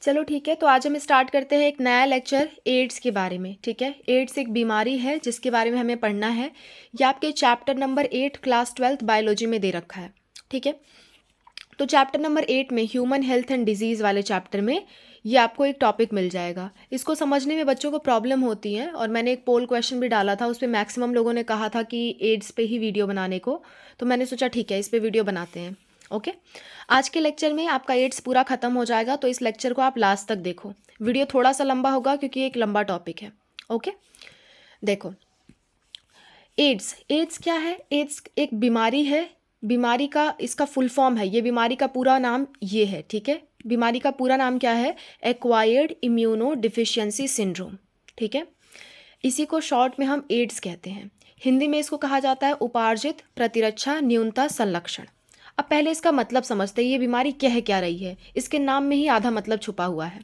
चलो ठीक है, तो आज हम स्टार्ट करते हैं एक नया लेक्चर एड्स के बारे में। ठीक है, एड्स एक बीमारी है जिसके बारे में हमें पढ़ना है। ये आपके chapter number 8 class 12th biology में दे रखा है। ठीक है, तो चैप्टर नंबर 8 में ह्यूमन हेल्थ एंड डिजीज़ वाले चैप्टर में ये आपको एक टॉपिक मिल जाएगा। इसको समझने में बच्चों को प्रॉब्लम होती है और मैंने एक पोल क्वेश्चन भी डाला था, उस पर मैक्सिमम लोगों ने कहा था कि एड्स पे ही वीडियो बनाने को, तो मैंने सोचा ठीक है इस पे वीडियो बनाते हैं। ओके, आज के लेक्चर में आपका एड्स पूरा ख़त्म हो जाएगा, तो इस लेक्चर को आप लास्ट तक देखो। वीडियो थोड़ा सा लंबा होगा क्योंकि एक लंबा टॉपिक है। ओके, देखो एड्स एड्स क्या है। एड्स एक बीमारी है, बीमारी का इसका फुल फॉर्म है, ये बीमारी का पूरा नाम ये है। ठीक है, बीमारी का पूरा नाम क्या है? Acquired immuno deficiency syndrome. ठीक है, इसी को शॉर्ट में हम एड्स कहते हैं। हिंदी में इसको कहा जाता है उपार्जित प्रतिरक्षा न्यूनता संलक्षण। अब पहले इसका मतलब समझते हैं, ये बीमारी कह क्या रही है। इसके नाम में ही आधा मतलब छुपा हुआ है,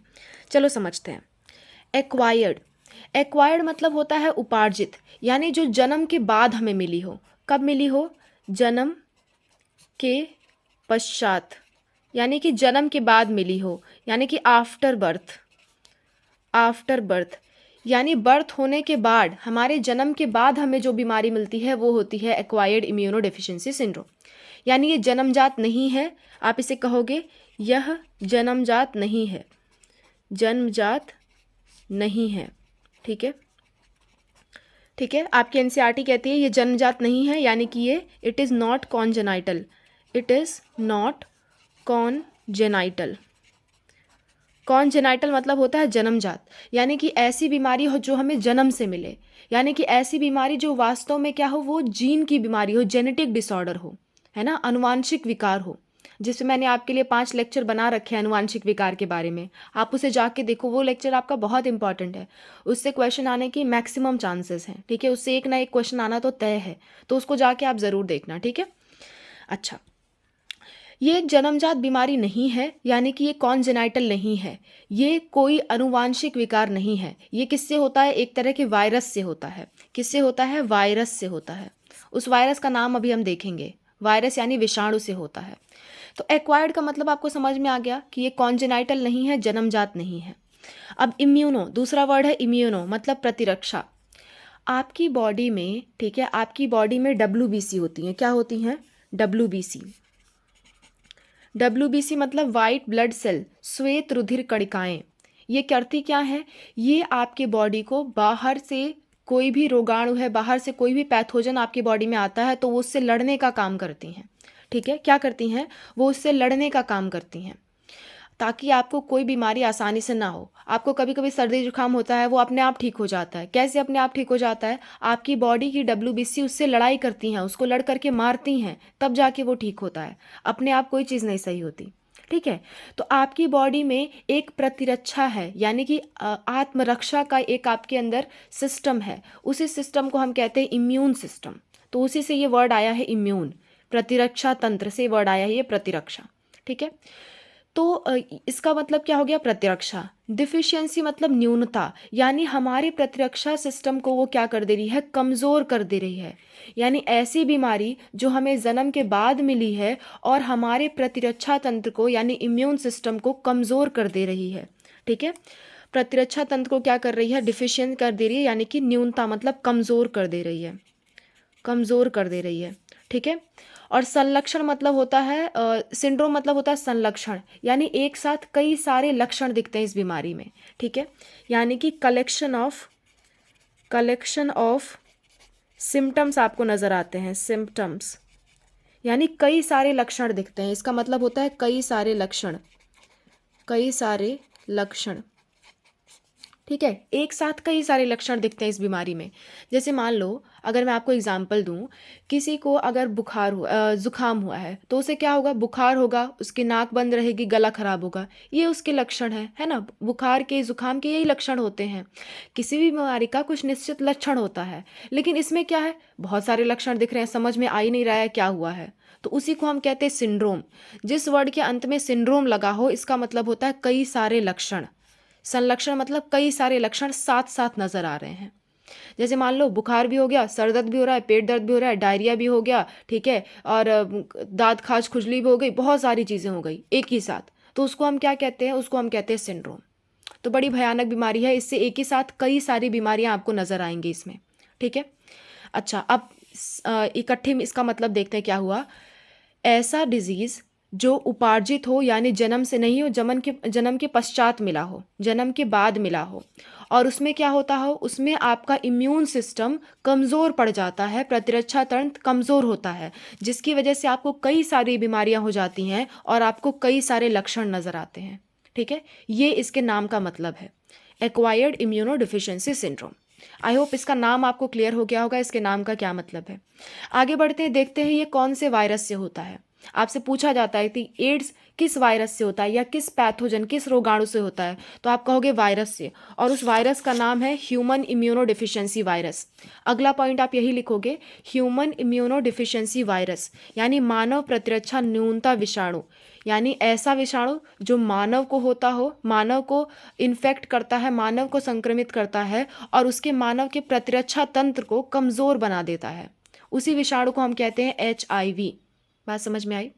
चलो समझते हैं। एक्वायर्ड, एक्वायर्ड मतलब होता है उपार्जित, यानी जो जन्म के बाद हमें मिली हो। कब मिली हो? जन्म के पश्चात, यानी कि जन्म के बाद मिली हो, यानी कि आफ्टर बर्थ। आफ्टर बर्थ यानी बर्थ होने के बाद, हमारे जन्म के बाद हमें जो बीमारी मिलती है वो होती है एक्वायर्ड इम्यूनो डेफिशिएंसी सिंड्रोम। यानी ये जन्मजात नहीं है। आप इसे कहोगे यह जन्मजात नहीं है, जन्मजात नहीं है। ठीक है, ठीक है, आपकी एनसीईआरटी कहती है ये जन्मजात नहीं है, यानी कि ये it is not congenital. It is not congenital. Congenital मतलब होता है जन्मजात, यानी कि ऐसी बीमारी हो जो हमें जन्म से मिले, यानी कि ऐसी बीमारी जो वास्तव में क्या हो, वो जीन की बीमारी हो, जेनेटिक डिसऑर्डर हो, है ना, अनुवांशिक विकार हो। जिसमें मैंने आपके लिए 5 लेक्चर बना रखे हैं अनुवांशिक विकार के बारे में, आप उसे जाके देखो, वो लेक्चर आपका बहुत इंपॉर्टेंट है। उससे क्वेश्चन आने की मैक्सिमम चांसेस हैं। ठीक है, उससे एक ना एक क्वेश्चन आना तो तय है, तो उसको जाके आप ज़रूर देखना। ठीक है, अच्छा, ये एक जन्मजात बीमारी नहीं है, यानी कि ये कॉन्जेनाइटल नहीं है, ये कोई अनुवांशिक विकार नहीं है। ये किससे होता है? एक तरह के वायरस से होता है। किससे होता है? वायरस से होता है। उस वायरस का नाम अभी हम देखेंगे। वायरस यानी विषाणु से होता है। तो एक्वायर्ड का मतलब आपको समझ में आ गया कि ये कॉन्जेनाइटल नहीं है, जन्मजात नहीं है। अब इम्यूनो, दूसरा वर्ड है इम्यूनो, मतलब प्रतिरक्षा। आपकी बॉडी में, ठीक है, आपकी बॉडी में WBC होती हैं। क्या होती हैं? WBC। WBC मतलब वाइट ब्लड सेल, श्वेत रुधिर कणिकाएं। ये करती क्या है? ये आपके बॉडी को बाहर से कोई भी रोगाणु है, बाहर से कोई भी पैथोजन आपकी बॉडी में आता है तो वो उससे लड़ने का काम करती हैं। ठीक है, क्या करती हैं? वो उससे लड़ने का काम करती हैं, ताकि आपको कोई बीमारी आसानी से ना हो। आपको कभी कभी सर्दी जुकाम होता है, वो अपने आप ठीक हो जाता है। कैसे अपने आप ठीक हो जाता है? आपकी बॉडी की WBC उससे लड़ाई करती हैं, उसको लड़ करके मारती हैं, तब जाके वो ठीक होता है। अपने आप कोई चीज़ नहीं सही होती। ठीक है, तो आपकी बॉडी में एक प्रतिरक्षा है, यानी कि आत्मरक्षा का एक आपके अंदर सिस्टम है। उसी सिस्टम को हम कहते हैं इम्यून सिस्टम। तो उसी से ये वर्ड आया है इम्यून, प्रतिरक्षा तंत्र से वर्ड आया है ये प्रतिरक्षा। ठीक है, तो इसका मतलब क्या हो गया? प्रतिरक्षा। डिफिशियंसी मतलब न्यूनता, यानी हमारे प्रतिरक्षा सिस्टम को वो क्या कर दे रही है? कमज़ोर कर दे रही है। यानी ऐसी बीमारी जो हमें जन्म के बाद मिली है और हमारे प्रतिरक्षा तंत्र को, यानी इम्यून सिस्टम को कमज़ोर कर दे रही है। ठीक है, प्रतिरक्षा तंत्र को क्या कर रही है? डिफिशियंट कर दे रही है, यानी कि न्यूनता मतलब कमज़ोर कर दे रही है, कमज़ोर कर दे रही है। ठीक है, और संलक्षण मतलब होता है सिंड्रोम मतलब होता है संलक्षण, यानी एक साथ कई सारे लक्षण दिखते हैं इस बीमारी में। ठीक है, यानी कि कलेक्शन ऑफ सिम्टम्स आपको नज़र आते हैं। सिम्टम्स यानी कई सारे लक्षण दिखते हैं, इसका मतलब होता है कई सारे लक्षण, कई सारे लक्षण। ठीक है, एक साथ कई सारे लक्षण दिखते हैं इस बीमारी में। जैसे मान लो, अगर मैं आपको एग्जांपल दूं, किसी को अगर बुखार हुआ, जुकाम हुआ है, तो उसे क्या होगा? बुखार होगा, उसकी नाक बंद रहेगी, गला खराब होगा, ये उसके लक्षण है ना। बुखार के, जुकाम के यही लक्षण होते हैं। किसी भी बीमारी का कुछ निश्चित लक्षण होता है, लेकिन इसमें क्या है? बहुत सारे लक्षण दिख रहे हैं, समझ में आ ही नहीं रहा है क्या हुआ है, तो उसी को हम कहते हैं सिंड्रोम। जिस वर्ड के अंत में सिंड्रोम लगा हो, इसका मतलब होता है कई सारे लक्षण। संलक्षण मतलब कई सारे लक्षण साथ साथ नजर आ रहे हैं। जैसे मान लो बुखार भी हो गया, सर दर्द भी हो रहा है, पेट दर्द भी हो रहा है, डायरिया भी हो गया, ठीक है, और दांत खाज खुजली भी हो गई, बहुत सारी चीज़ें हो गई एक ही साथ, तो उसको हम क्या कहते हैं, उसको हम कहते हैं सिंड्रोम। तो बड़ी भयानक बीमारी है, इससे एक ही साथ कई सारी बीमारियां आपको नज़र आएंगी इसमें, ठीक है। अच्छा, अब इकट्ठे में इसका मतलब देखते हैं क्या हुआ। ऐसा डिजीज़ जो उपार्जित हो, यानी जन्म से नहीं हो, जन्म के पश्चात मिला हो, जन्म के बाद मिला हो, और उसमें क्या होता हो, उसमें आपका इम्यून सिस्टम कमज़ोर पड़ जाता है, प्रतिरक्षा तंत्र कमज़ोर होता है, जिसकी वजह से आपको कई सारी बीमारियां हो जाती हैं और आपको कई सारे लक्षण नज़र आते हैं, ठीक है। ये इसके नाम का मतलब है, acquired immuno deficiency syndrome. I hope इसका नाम आपको क्लियर हो गया होगा, इसके नाम का क्या मतलब है। आगे बढ़ते हैं, देखते हैं ये कौन से वायरस से होता है। आपसे पूछा जाता है कि एड्स किस वायरस से होता है या किस पैथोजन, किस रोगाणु से होता है, तो आप कहोगे वायरस से, और उस वायरस का नाम है ह्यूमन इम्यूनो डिफिशियंसी वायरस। अगला पॉइंट आप यही लिखोगे, ह्यूमन इम्यूनो डिफिशियंसी वायरस, यानी मानव प्रतिरक्षा न्यूनता विषाणु, यानी ऐसा विषाणु जो मानव को होता हो, मानव को इन्फेक्ट करता है, मानव को संक्रमित करता है और उसके मानव के प्रतिरक्षा तंत्र को कमज़ोर बना देता है। उसी विषाणु को हम कहते हैं HIV। बात समझ में आई।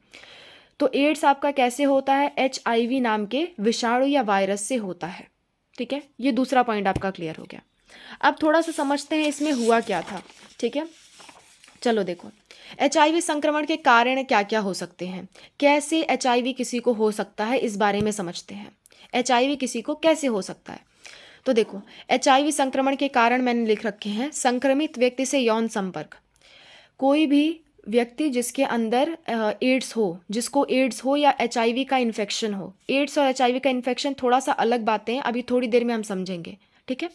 तो एड्स आपका कैसे होता है, HIV नाम के विषाणु या वायरस से होता है, ठीक है। ये दूसरा पॉइंट आपका क्लियर हो गया। अब थोड़ा सा समझते हैं इसमें हुआ क्या था, ठीक है। चलो देखो, HIV संक्रमण के कारण क्या क्या हो सकते हैं, कैसे HIV किसी को हो सकता है, इस बारे में समझते हैं। HIV किसी को कैसे हो सकता है, तो देखो, HIV संक्रमण के कारण मैंने लिख रखे हैं, संक्रमित व्यक्ति से यौन संपर्क, कोई भी व्यक्ति जिसके अंदर एड्स हो, जिसको एड्स हो या HIV का इन्फेक्शन हो। एड्स और HIV का इन्फेक्शन थोड़ा सा अलग बातें हैं, अभी थोड़ी देर में हम समझेंगे, ठीक है।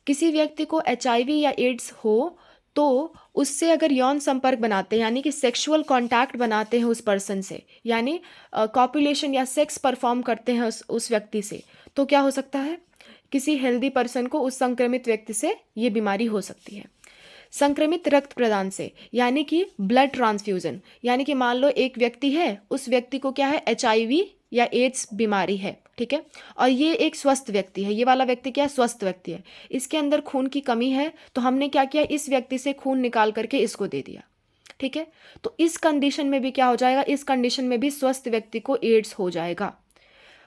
किसी व्यक्ति को HIV या एड्स हो तो उससे अगर यौन संपर्क बनाते हैं, यानी कि सेक्सुअल कांटेक्ट बनाते हैं उस पर्सन से, यानी कॉपुलेशन या सेक्स परफॉर्म करते हैं उस व्यक्ति से, तो क्या हो सकता है, किसी हेल्दी पर्सन को उस संक्रमित व्यक्ति से ये बीमारी हो सकती है। संक्रमित रक्त प्रदान से, यानी कि ब्लड ट्रांसफ्यूजन, यानी कि मान लो एक व्यक्ति है, उस व्यक्ति को क्या है, HIV या एड्स बीमारी है, ठीक है, और ये एक स्वस्थ व्यक्ति है, ये वाला व्यक्ति क्या है, स्वस्थ व्यक्ति है, इसके अंदर खून की कमी है, तो हमने क्या किया, इस व्यक्ति से खून निकाल करके इसको दे दिया, ठीक है। तो इस कंडीशन में भी क्या हो जाएगा, इस कंडीशन में भी स्वस्थ व्यक्ति को एड्स हो जाएगा।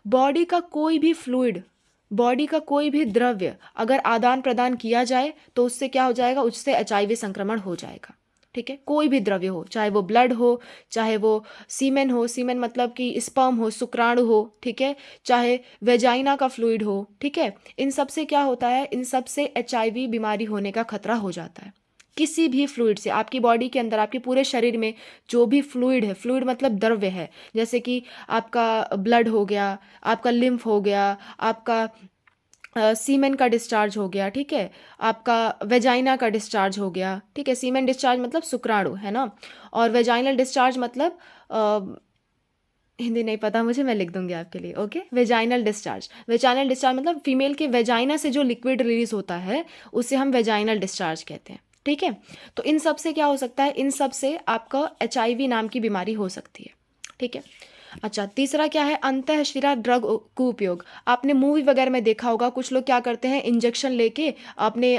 बॉडी का कोई भी फ्लूइड, बॉडी का कोई भी द्रव्य अगर आदान प्रदान किया जाए तो उससे क्या हो जाएगा, उससे HIV संक्रमण हो जाएगा, ठीक है। कोई भी द्रव्य हो, चाहे वो ब्लड हो, चाहे वो सीमेन हो, सीमेन मतलब कि स्पर्म हो, शुक्राणु हो, ठीक है, चाहे वेजाइना का फ्लूइड हो, ठीक है, इन सब से क्या होता है, इन सब से HIV बीमारी होने का खतरा हो जाता है। किसी भी फ्लूइड से, आपकी बॉडी के अंदर, आपके पूरे शरीर में जो भी फ्लूइड है, फ्लूइड मतलब द्रव्य है, जैसे कि आपका ब्लड हो गया, आपका लिम्फ हो गया, आपका सीमेन का डिस्चार्ज हो गया, ठीक है, आपका वेजाइना का डिस्चार्ज हो गया, ठीक है। सीमेन डिस्चार्ज मतलब शुक्राणु है ना, और वेजाइनल डिस्चार्ज मतलब हिंदी नहीं पता मुझे, मैं लिख दूंगी आपके लिए, okay. Vaginal discharge, vaginal discharge मतलब फीमेल के वेजाइना से जो लिक्विड रिलीज होता है उसे हम वेजाइनल डिस्चार्ज कहते हैं, ठीक है। तो इन सब से क्या हो सकता है, इन सब से आपका HIV नाम की बीमारी हो सकती है, ठीक है। अच्छा, तीसरा क्या है, अंतःशिरा ड्रग को उपयोग। आपने मूवी वगैरह में देखा होगा, कुछ लोग क्या करते हैं, इंजेक्शन लेके अपने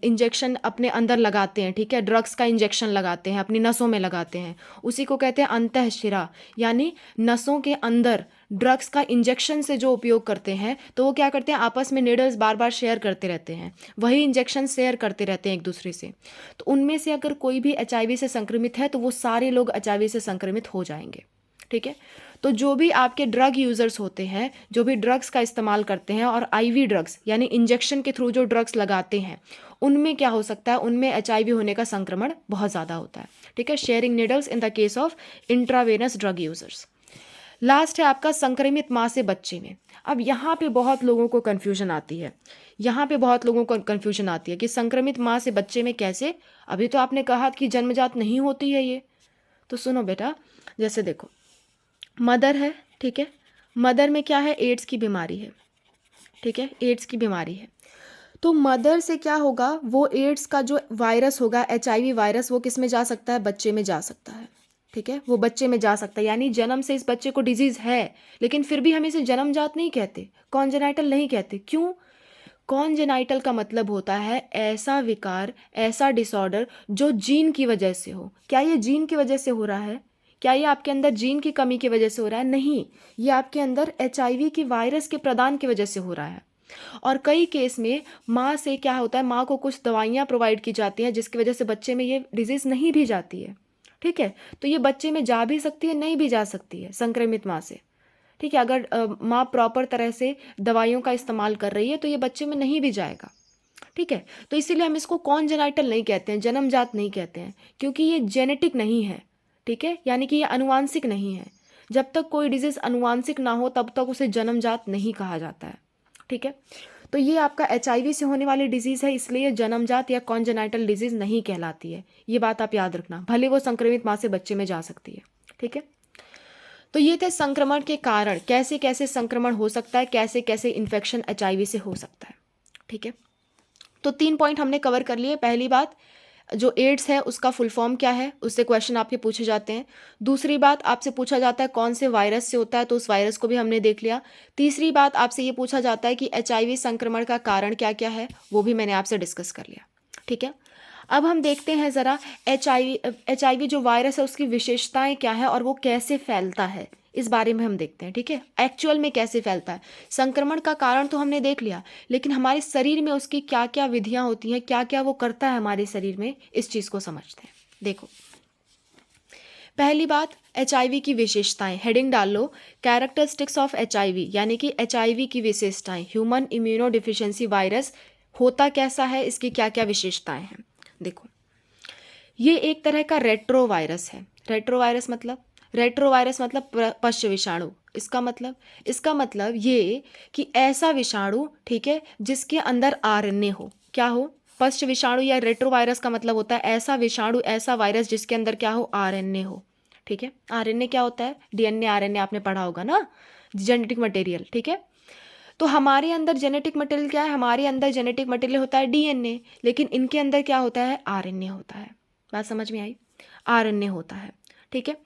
इंजेक्शन अपने अंदर लगाते हैं, ठीक है, ड्रग्स का इंजेक्शन लगाते हैं, अपनी नसों में लगाते हैं, उसी को कहते हैं अंतःशिरा, यानी नसों के अंदर ड्रग्स का इंजेक्शन से जो उपयोग करते हैं, तो वो क्या करते हैं, आपस में नीडल्स बार बार शेयर करते रहते हैं, वही इंजेक्शन शेयर करते रहते हैं एक दूसरे से। तो उनमें से अगर कोई भी HIV से संक्रमित है तो वो सारे लोग HIV से संक्रमित हो जाएंगे, ठीक है। तो जो भी आपके ड्रग यूज़र्स होते हैं, जो भी ड्रग्स का इस्तेमाल करते हैं और IV ड्रग्स यानी इंजेक्शन के थ्रू जो ड्रग्स लगाते हैं, उनमें क्या हो सकता है, उनमें HIV होने का संक्रमण बहुत ज़्यादा होता है, ठीक है। Sharing needles in the case of intravenous drug users. Last है आपका संक्रमित माँ से बच्चे में। अब यहाँ पे बहुत लोगों को कन्फ्यूजन आती है, यहाँ पे बहुत लोगों को कन्फ्यूजन आती है कि संक्रमित माँ से बच्चे में कैसे, अभी तो आपने कहा कि जन्मजात नहीं होती है ये। तो सुनो बेटा, जैसे देखो, मदर है, ठीक है, मदर में क्या है, एड्स की बीमारी है, ठीक है, एड्स की बीमारी है, तो मदर से क्या होगा, वो एड्स का जो वायरस होगा, HIV वायरस, वो किस में जा सकता है, बच्चे में जा सकता है, ठीक है, वो बच्चे में जा सकता है, यानी जन्म से इस बच्चे को डिजीज़ है, लेकिन फिर भी हम इसे जन्मजात नहीं कहते, कॉन्जेनाइटल नहीं कहते। क्यों? कॉन्जेनाइटल का मतलब होता है ऐसा विकार, ऐसा डिसऑर्डर जो जीन की वजह से हो। क्या ये जीन की वजह से हो रहा है? क्या ये आपके अंदर जीन की कमी की वजह से हो रहा है? नहीं, ये आपके अंदर HIV की वायरस के प्रदान की वजह से हो रहा है। और कई केस में माँ से क्या होता है, माँ को कुछ दवाइयाँ प्रोवाइड की जाती हैं जिसकी वजह से बच्चे में ये डिजीज़ नहीं भी जाती है। ठीक है, तो ये बच्चे में जा भी सकती है, नहीं भी जा सकती है संक्रमित माँ से। ठीक है, अगर माँ प्रॉपर तरह से दवाइयों का इस्तेमाल कर रही है तो ये बच्चे में नहीं भी जाएगा। ठीक है, तो इसीलिए हम इसको कॉन्जेनाइटल नहीं कहते हैं, जन्मजात नहीं कहते हैं, क्योंकि ये जेनेटिक नहीं है। ठीक है, यानी कि ये अनुवांशिक नहीं है। जब तक कोई डिजीज़ अनुवांशिक ना हो तब तक उसे जन्मजात नहीं कहा जाता है। ठीक है, तो ये आपका HIV से होने वाली डिजीज़ है, इसलिए जन्मजात या कॉन्जेनाइटल डिजीज़ नहीं कहलाती है। ये बात आप याद रखना, भले वो संक्रमित माँ से बच्चे में जा सकती है। ठीक है, तो ये थे संक्रमण के कारण, कैसे कैसे संक्रमण हो सकता है, कैसे कैसे इन्फेक्शन HIV से हो सकता है। ठीक है, तो 3 पॉइंट हमने कवर कर लिए। पहली बात, जो एड्स है उसका फुल फॉर्म क्या है, उससे क्वेश्चन आपके पूछे जाते हैं। दूसरी बात, आपसे पूछा जाता है कौन से वायरस से होता है, तो उस वायरस को भी हमने देख लिया। तीसरी बात, आपसे ये पूछा जाता है कि HIV संक्रमण का कारण क्या क्या है, वो भी मैंने आपसे डिस्कस कर लिया। ठीक है, अब हम देखते हैं ज़रा HIV जो वायरस है उसकी विशेषताएं क्या है और वो कैसे फैलता है, इस बारे में हम देखते हैं। ठीक है, एक्चुअल में कैसे फैलता है। संक्रमण का कारण तो हमने देख लिया, लेकिन हमारे शरीर में उसकी क्या क्या विधियां होती हैं, क्या क्या वो करता है हमारे शरीर में, इस चीज़ को समझते हैं। देखो, पहली बात, HIV की विशेषताएं, हेडिंग डाल लो, कैरेक्टरिस्टिक्स ऑफ HIV, यानी कि HIV की विशेषताएं, ह्यूमन इम्यूनो डिफिशियंसी वायरस होता कैसा है, इसकी क्या क्या विशेषताएं हैं। देखो, ये एक तरह का रेट्रो वायरस है। रेट्रो वायरस मतलब पश्च विषाणु। इसका मतलब ये कि ऐसा विषाणु, ठीक है, जिसके अंदर RNA हो। क्या हो? पश्च विषाणु या रेट्रो वायरस का मतलब होता है ऐसा विषाणु, ऐसा वायरस जिसके अंदर क्या हो, RNA हो। ठीक है, RNA क्या होता है? DNA RNA आपने पढ़ा होगा ना, जेनेटिक मटेरियल। ठीक है, तो हमारे अंदर जेनेटिक मटेरियल क्या है? हमारे अंदर जेनेटिक मटेरियल होता है DNA, लेकिन इनके अंदर क्या होता है? RNA होता है। बात समझ में आई? RNA होता है। ठीक है,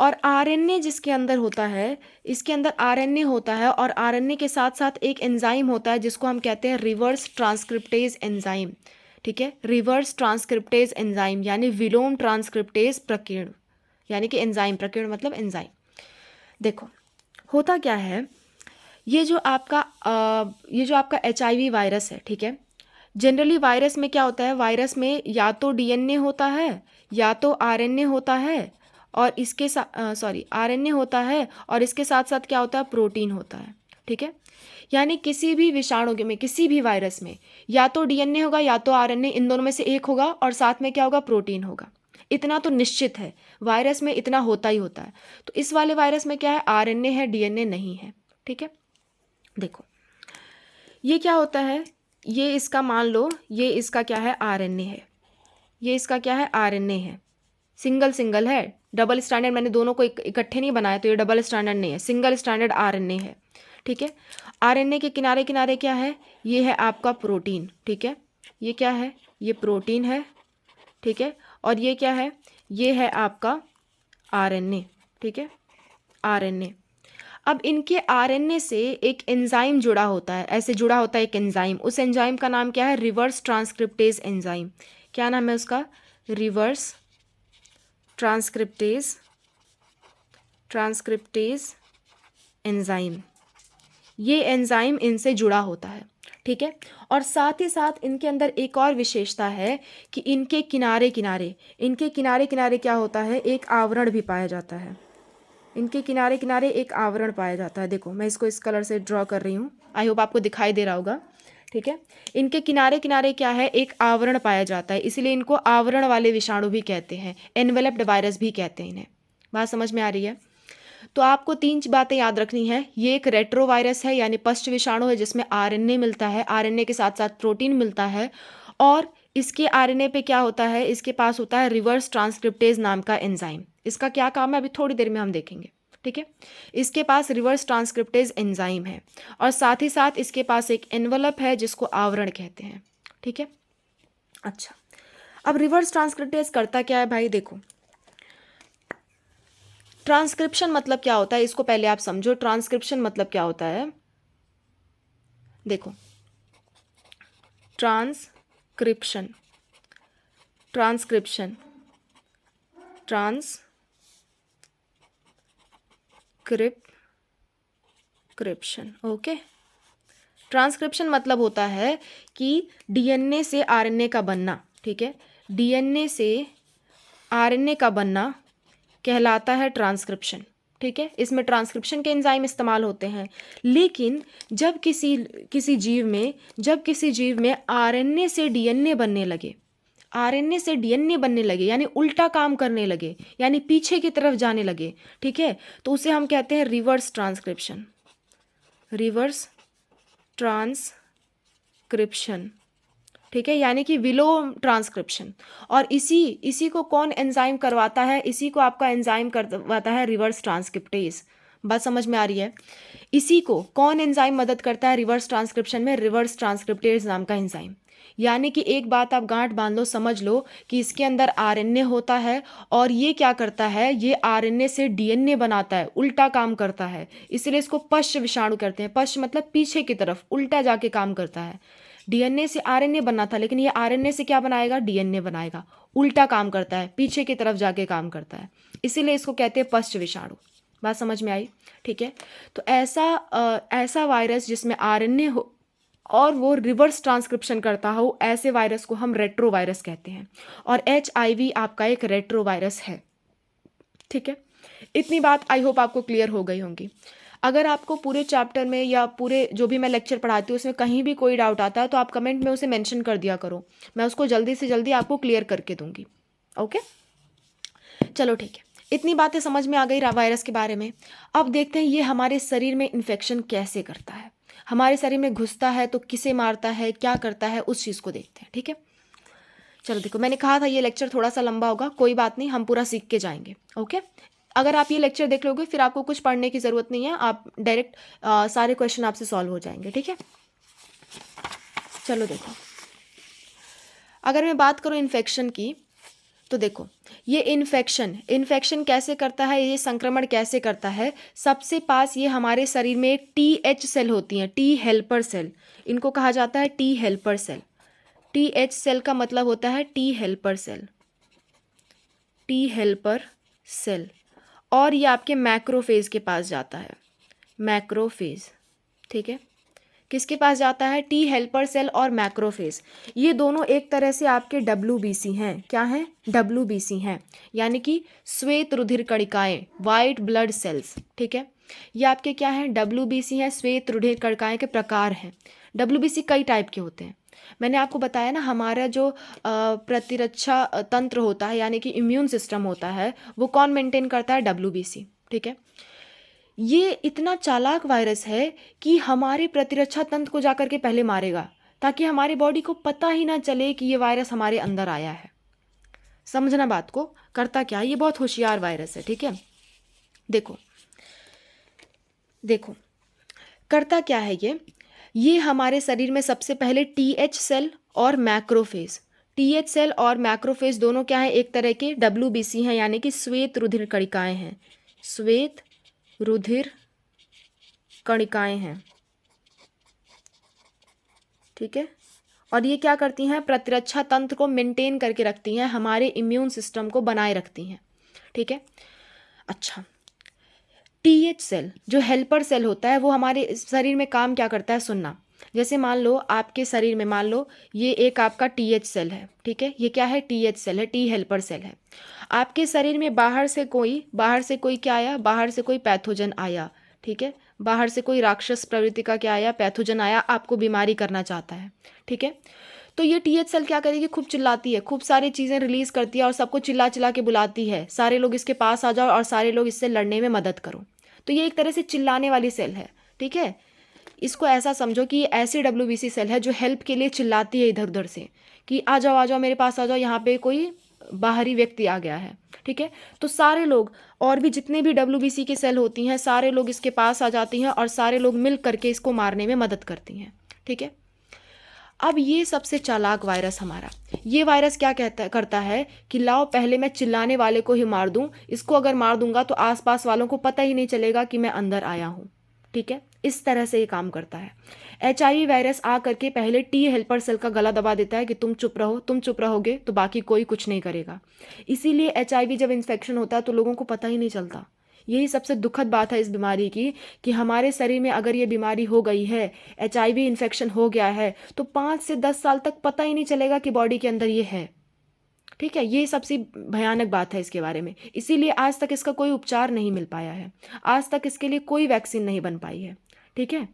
और RNA जिसके अंदर होता है, इसके अंदर RNA होता है और RNA के साथ साथ एक एंजाइम होता है जिसको हम कहते हैं रिवर्स ट्रांसक्रिप्टेज एंजाइम। ठीक है, रिवर्स ट्रांसक्रिप्टेज एंजाइम यानी विलोम ट्रांसक्रिप्टेज प्रकीर्ण, यानी कि एंजाइम, प्रकीर्ण मतलब एंजाइम। देखो, होता क्या है, ये जो आपका HIV वायरस है, ठीक है, जनरली वायरस में क्या होता है, वायरस में या तो DNA होता है या तो RNA होता है, और इसके साथ RNA होता है और इसके साथ साथ क्या होता है, प्रोटीन होता है। ठीक है, यानी किसी भी विषाणु में, किसी भी वायरस में या तो DNA होगा या तो RNA, इन दोनों में से एक होगा, और साथ में क्या होगा, प्रोटीन होगा। इतना तो निश्चित है, वायरस में इतना होता ही होता है। तो इस वाले वायरस में क्या है, RNA है, DNA नहीं है। ठीक है, देखो, ये क्या होता है, ये इसका मान लो, ये इसका क्या है, RNA है, ये इसका क्या है, RNA है। सिंगल सिंगल है, डबल स्टैंडर्ड मैंने दोनों को इकट्ठे नहीं बनाया, तो ये डबल स्टैंडर्ड नहीं है, सिंगल स्टैंडर्ड RNA है। ठीक है, RNA के किनारे किनारे क्या है, ये है आपका प्रोटीन। ठीक है, ये क्या है, ये प्रोटीन है। ठीक है, और ये क्या है, ये है आपका RNA। ठीक है, RNA। अब इनके RNA से एक एंजाइम जुड़ा होता है, ऐसे जुड़ा होता है एक एंजाइम, उस एंजाइम का नाम क्या है, रिवर्स ट्रांसक्रिप्टेज एंजाइम। क्या नाम है उसका, रिवर्स ट्रांसक्रिप्टेज एंजाइम। ये एंजाइम इनसे जुड़ा होता है। ठीक है, और साथ ही साथ इनके अंदर एक और विशेषता है कि इनके किनारे किनारे क्या होता है, एक आवरण भी पाया जाता है। इनके किनारे किनारे एक आवरण पाया जाता है। देखो, मैं इसको इस कलर से ड्रॉ कर रही हूँ, आई होप आपको दिखाई दे रहा होगा। ठीक है, इनके किनारे किनारे क्या है, एक आवरण पाया जाता है, इसलिए इनको आवरण वाले विषाणु भी कहते हैं, एनवेलप्ड वायरस भी कहते हैं इन्हें। बात समझ में आ रही है? तो आपको 3 बातें याद रखनी है। ये एक रेट्रो वायरस है, यानी पश्च विषाणु है, जिसमें RNA मिलता है, RNA के साथ साथ प्रोटीन मिलता है, और इसके RNA पे क्या होता है, इसके पास होता है रिवर्स ट्रांसक्रिप्टेज नाम का एंजाइम। इसका क्या काम है, अभी थोड़ी देर में हम देखेंगे। ठीक है, इसके पास रिवर्स ट्रांसक्रिप्टेज एंजाइम है, और साथ ही साथ इसके पास एक एनवलप है जिसको आवरण कहते हैं। ठीक है, अच्छा, अब रिवर्स ट्रांसक्रिप्टेज करता क्या है भाई? देखो, ट्रांसक्रिप्शन मतलब क्या होता है, इसको पहले आप समझो। ट्रांसक्रिप्शन मतलब क्या होता है, देखो, ट्रांसक्रिप्शन ट्रांसक्रिप्शन। ओके, ट्रांसक्रिप्शन मतलब होता है कि डीएनए से आरएनए का बनना। ठीक है, डीएनए से आरएनए का बनना कहलाता है ट्रांसक्रिप्शन। ठीक है, इसमें ट्रांसक्रिप्शन के एंजाइम इस्तेमाल होते हैं। लेकिन जब किसी जीव में आरएनए से डीएनए बनने लगे, आरएनए से डीएनए बनने लगे, यानी उल्टा काम करने लगे, यानी पीछे की तरफ जाने लगे, ठीक है, तो उसे हम कहते हैं रिवर्स ट्रांसक्रिप्शन। रिवर्स ट्रांसक्रिप्शन, ठीक है, यानी कि विलोम ट्रांसक्रिप्शन। और इसी को कौन एंजाइम करवाता है? इसी को आपका एंजाइम करवाता है रिवर्स ट्रांसक्रिप्टेज। बात समझ में आ रही है? इसी को कौन एंजाइम मदद करता है रिवर्स ट्रांसक्रिप्शन में? रिवर्स ट्रांसक्रिप्टेज नाम का एंजाइम। यानी कि एक बात आप गांठ बांध लो, समझ लो कि इसके अंदर आरएनए होता है और ये क्या करता है? ये आरएनए से डीएनए बनाता है, उल्टा काम करता है। इसलिए इसको पश्च विषाणु कहते हैं। पश्च मतलब पीछे की तरफ, उल्टा जाके काम करता है। डीएनए से आरएनए बनना था, लेकिन ये आरएनए से क्या बनाएगा? डीएनए बनाएगा। उल्टा काम करता है, पीछे की तरफ जाके काम करता है, इसीलिए इसको कहते हैं पश्च विषाणु। बात समझ में आई? ठीक है, तो ऐसा वायरस जिसमें आरएनए हो और वो रिवर्स ट्रांसक्रिप्शन करता हो, ऐसे वायरस को हम रेट्रो वायरस कहते हैं। और HIV आपका एक रेट्रो वायरस है। ठीक है, इतनी बात आई होप आपको क्लियर हो गई होंगी। अगर आपको पूरे चैप्टर में या पूरे जो भी मैं लेक्चर पढ़ाती हूँ उसमें कहीं भी कोई डाउट आता है तो आप कमेंट में उसे मेंशन कर दिया करो, मैं उसको जल्दी से जल्दी आपको क्लियर करके दूंगी। ओके, चलो ठीक है, इतनी बातें समझ में आ गई वायरस के बारे में। अब देखते हैं ये हमारे शरीर में इन्फेक्शन कैसे करता है, हमारे शरीर में घुसता है तो किसे मारता है, क्या करता है, उस चीज़ को देखते हैं। ठीक है, चलो देखो, मैंने कहा था ये लेक्चर थोड़ा सा लंबा होगा, कोई बात नहीं, हम पूरा सीख के जाएंगे। ओके, अगर आप ये लेक्चर देख लोगे फिर आपको कुछ पढ़ने की ज़रूरत नहीं है, आप डायरेक्ट सारे क्वेश्चन आपसे सॉल्व हो जाएंगे। ठीक है, चलो देखो, अगर मैं बात करूँ इन्फेक्शन की तो देखो ये इन्फेक्शन कैसे करता है, ये संक्रमण कैसे करता है। सबसे पास ये हमारे शरीर में TH सेल होती हैं, T हेल्पर सेल, इनको कहा जाता है T helper cell. TH cell का मतलब होता है T helper cell, T helper cell. और ये आपके मैक्रोफेज के पास जाता है, मैक्रोफेज। ठीक है, किसके पास जाता है? T हेल्पर सेल और मैक्रोफेज। ये दोनों एक तरह से आपके WBC हैं। क्या हैं? WBC हैं, यानी कि श्वेत रुधिर कणिकाएं, वाइट ब्लड सेल्स। ठीक है, ये आपके क्या हैं? WBC हैं, श्वेत रुधिर कणिकाएं के प्रकार हैं। WBC कई टाइप के होते हैं। मैंने आपको बताया ना, हमारा जो प्रतिरक्षा तंत्र होता है यानी कि इम्यून सिस्टम होता है, वो कौन मेंटेन करता है? WBC। ठीक है, ये इतना चालाक वायरस है कि हमारे प्रतिरक्षा तंत्र को जाकर के पहले मारेगा, ताकि हमारी बॉडी को पता ही ना चले कि ये वायरस हमारे अंदर आया है। समझना बात को, करता क्या? ये बहुत होशियार वायरस है। ठीक है, देखो देखो करता क्या है ये हमारे शरीर में सबसे पहले TH सेल और मैक्रोफेज, TH सेल और मैक्रोफेज दोनों क्या है? एक तरह के WBC हैं, यानी कि श्वेत रुधिर कणिकाएं हैं, श्वेत रुधिर कणिकाएं हैं। ठीक है, और ये क्या करती हैं? प्रतिरक्षा तंत्र को मेंटेन करके रखती हैं, हमारे इम्यून सिस्टम को बनाए रखती हैं। ठीक है, अच्छा, TH सेल जो हेल्पर सेल होता है वो हमारे शरीर में काम क्या करता है? सुनना, जैसे मान लो आपके शरीर में, मान लो ये एक आपका TH सेल है। ठीक है, ये क्या है? TH सेल है, T हेल्पर सेल है। आपके शरीर में बाहर से कोई क्या आया? बाहर से कोई पैथोजन आया। ठीक है, बाहर से कोई राक्षस प्रवृत्ति का क्या आया? पैथोजन आया, आपको बीमारी करना चाहता है। ठीक है, तो ये TH सेल क्या करेगी? खूब चिल्लाती है, खूब सारी चीज़ें रिलीज करती है और सबको चिल्ला चिल्ला के बुलाती है, सारे लोग इसके पास आ जाओ और सारे लोग इससे लड़ने में मदद करो। तो ये एक तरह से चिल्लाने वाली सेल है। ठीक है, इसको ऐसा समझो कि ये ऐसी WBC सेल है जो हेल्प के लिए चिल्लाती है इधर उधर से कि आ जाओ मेरे पास आ जाओ, यहाँ पे कोई बाहरी व्यक्ति आ गया है। ठीक है, तो सारे लोग और भी जितने भी WBC की सेल होती हैं, सारे लोग इसके पास आ जाती हैं और सारे लोग मिल करके इसको मारने में मदद करती हैं। ठीक है, अब ये सबसे चालाक वायरस हमारा, ये वायरस क्या करता है कि लाओ पहले मैं चिल्लाने वाले को ही मार दूं, इसको अगर मार दूंगा तो आसपास वालों को पता ही नहीं चलेगा कि मैं अंदर आया हूं। ठीक है, इस तरह से ये काम करता है। HIV वायरस आ करके पहले T हेल्पर सेल का गला दबा देता है कि तुम चुप रहो, तुम चुप रहोगे तो बाकी कोई कुछ नहीं करेगा। इसीलिए HIV जब इन्फेक्शन होता है तो लोगों को पता ही नहीं चलता, यही सबसे दुखद बात है इस बीमारी की, कि हमारे शरीर में अगर ये बीमारी हो गई है, HIV इन्फेक्शन हो गया है, तो 5 से 10 साल तक पता ही नहीं चलेगा कि बॉडी के अंदर ये है। ठीक है, ये सबसे भयानक बात है इसके बारे में। इसीलिए आज तक इसका कोई उपचार नहीं मिल पाया है, आज तक इसके लिए कोई वैक्सीन नहीं बन पाई है। ठीक है,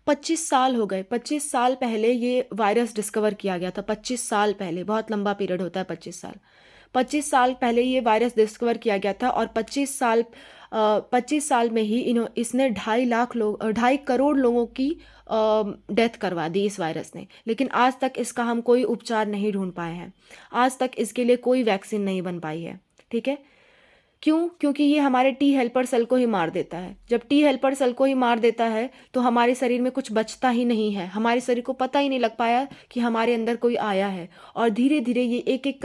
25 साल हो गए। 25 साल पहले ये वायरस डिस्कवर किया गया था। 25 साल पहले, बहुत लंबा पीरियड होता है 25 साल। 25 साल पहले ये वायरस डिस्कवर किया गया था और 25 साल में ही इसने 2.5 करोड़ लोगों की डेथ करवा दी इस वायरस ने। लेकिन आज तक इसका हम कोई उपचार नहीं ढूंढ पाए हैं, आज तक इसके लिए कोई वैक्सीन नहीं बन पाई है। ठीक है, क्यों? क्योंकि ये हमारे टी हेल्पर सेल को ही मार देता है। जब टी हेल्पर सेल को ही मार देता है तो हमारे शरीर में कुछ बचता ही नहीं है, हमारे शरीर को पता ही नहीं लग पाया कि हमारे अंदर कोई आया है। और धीरे धीरे ये एक एक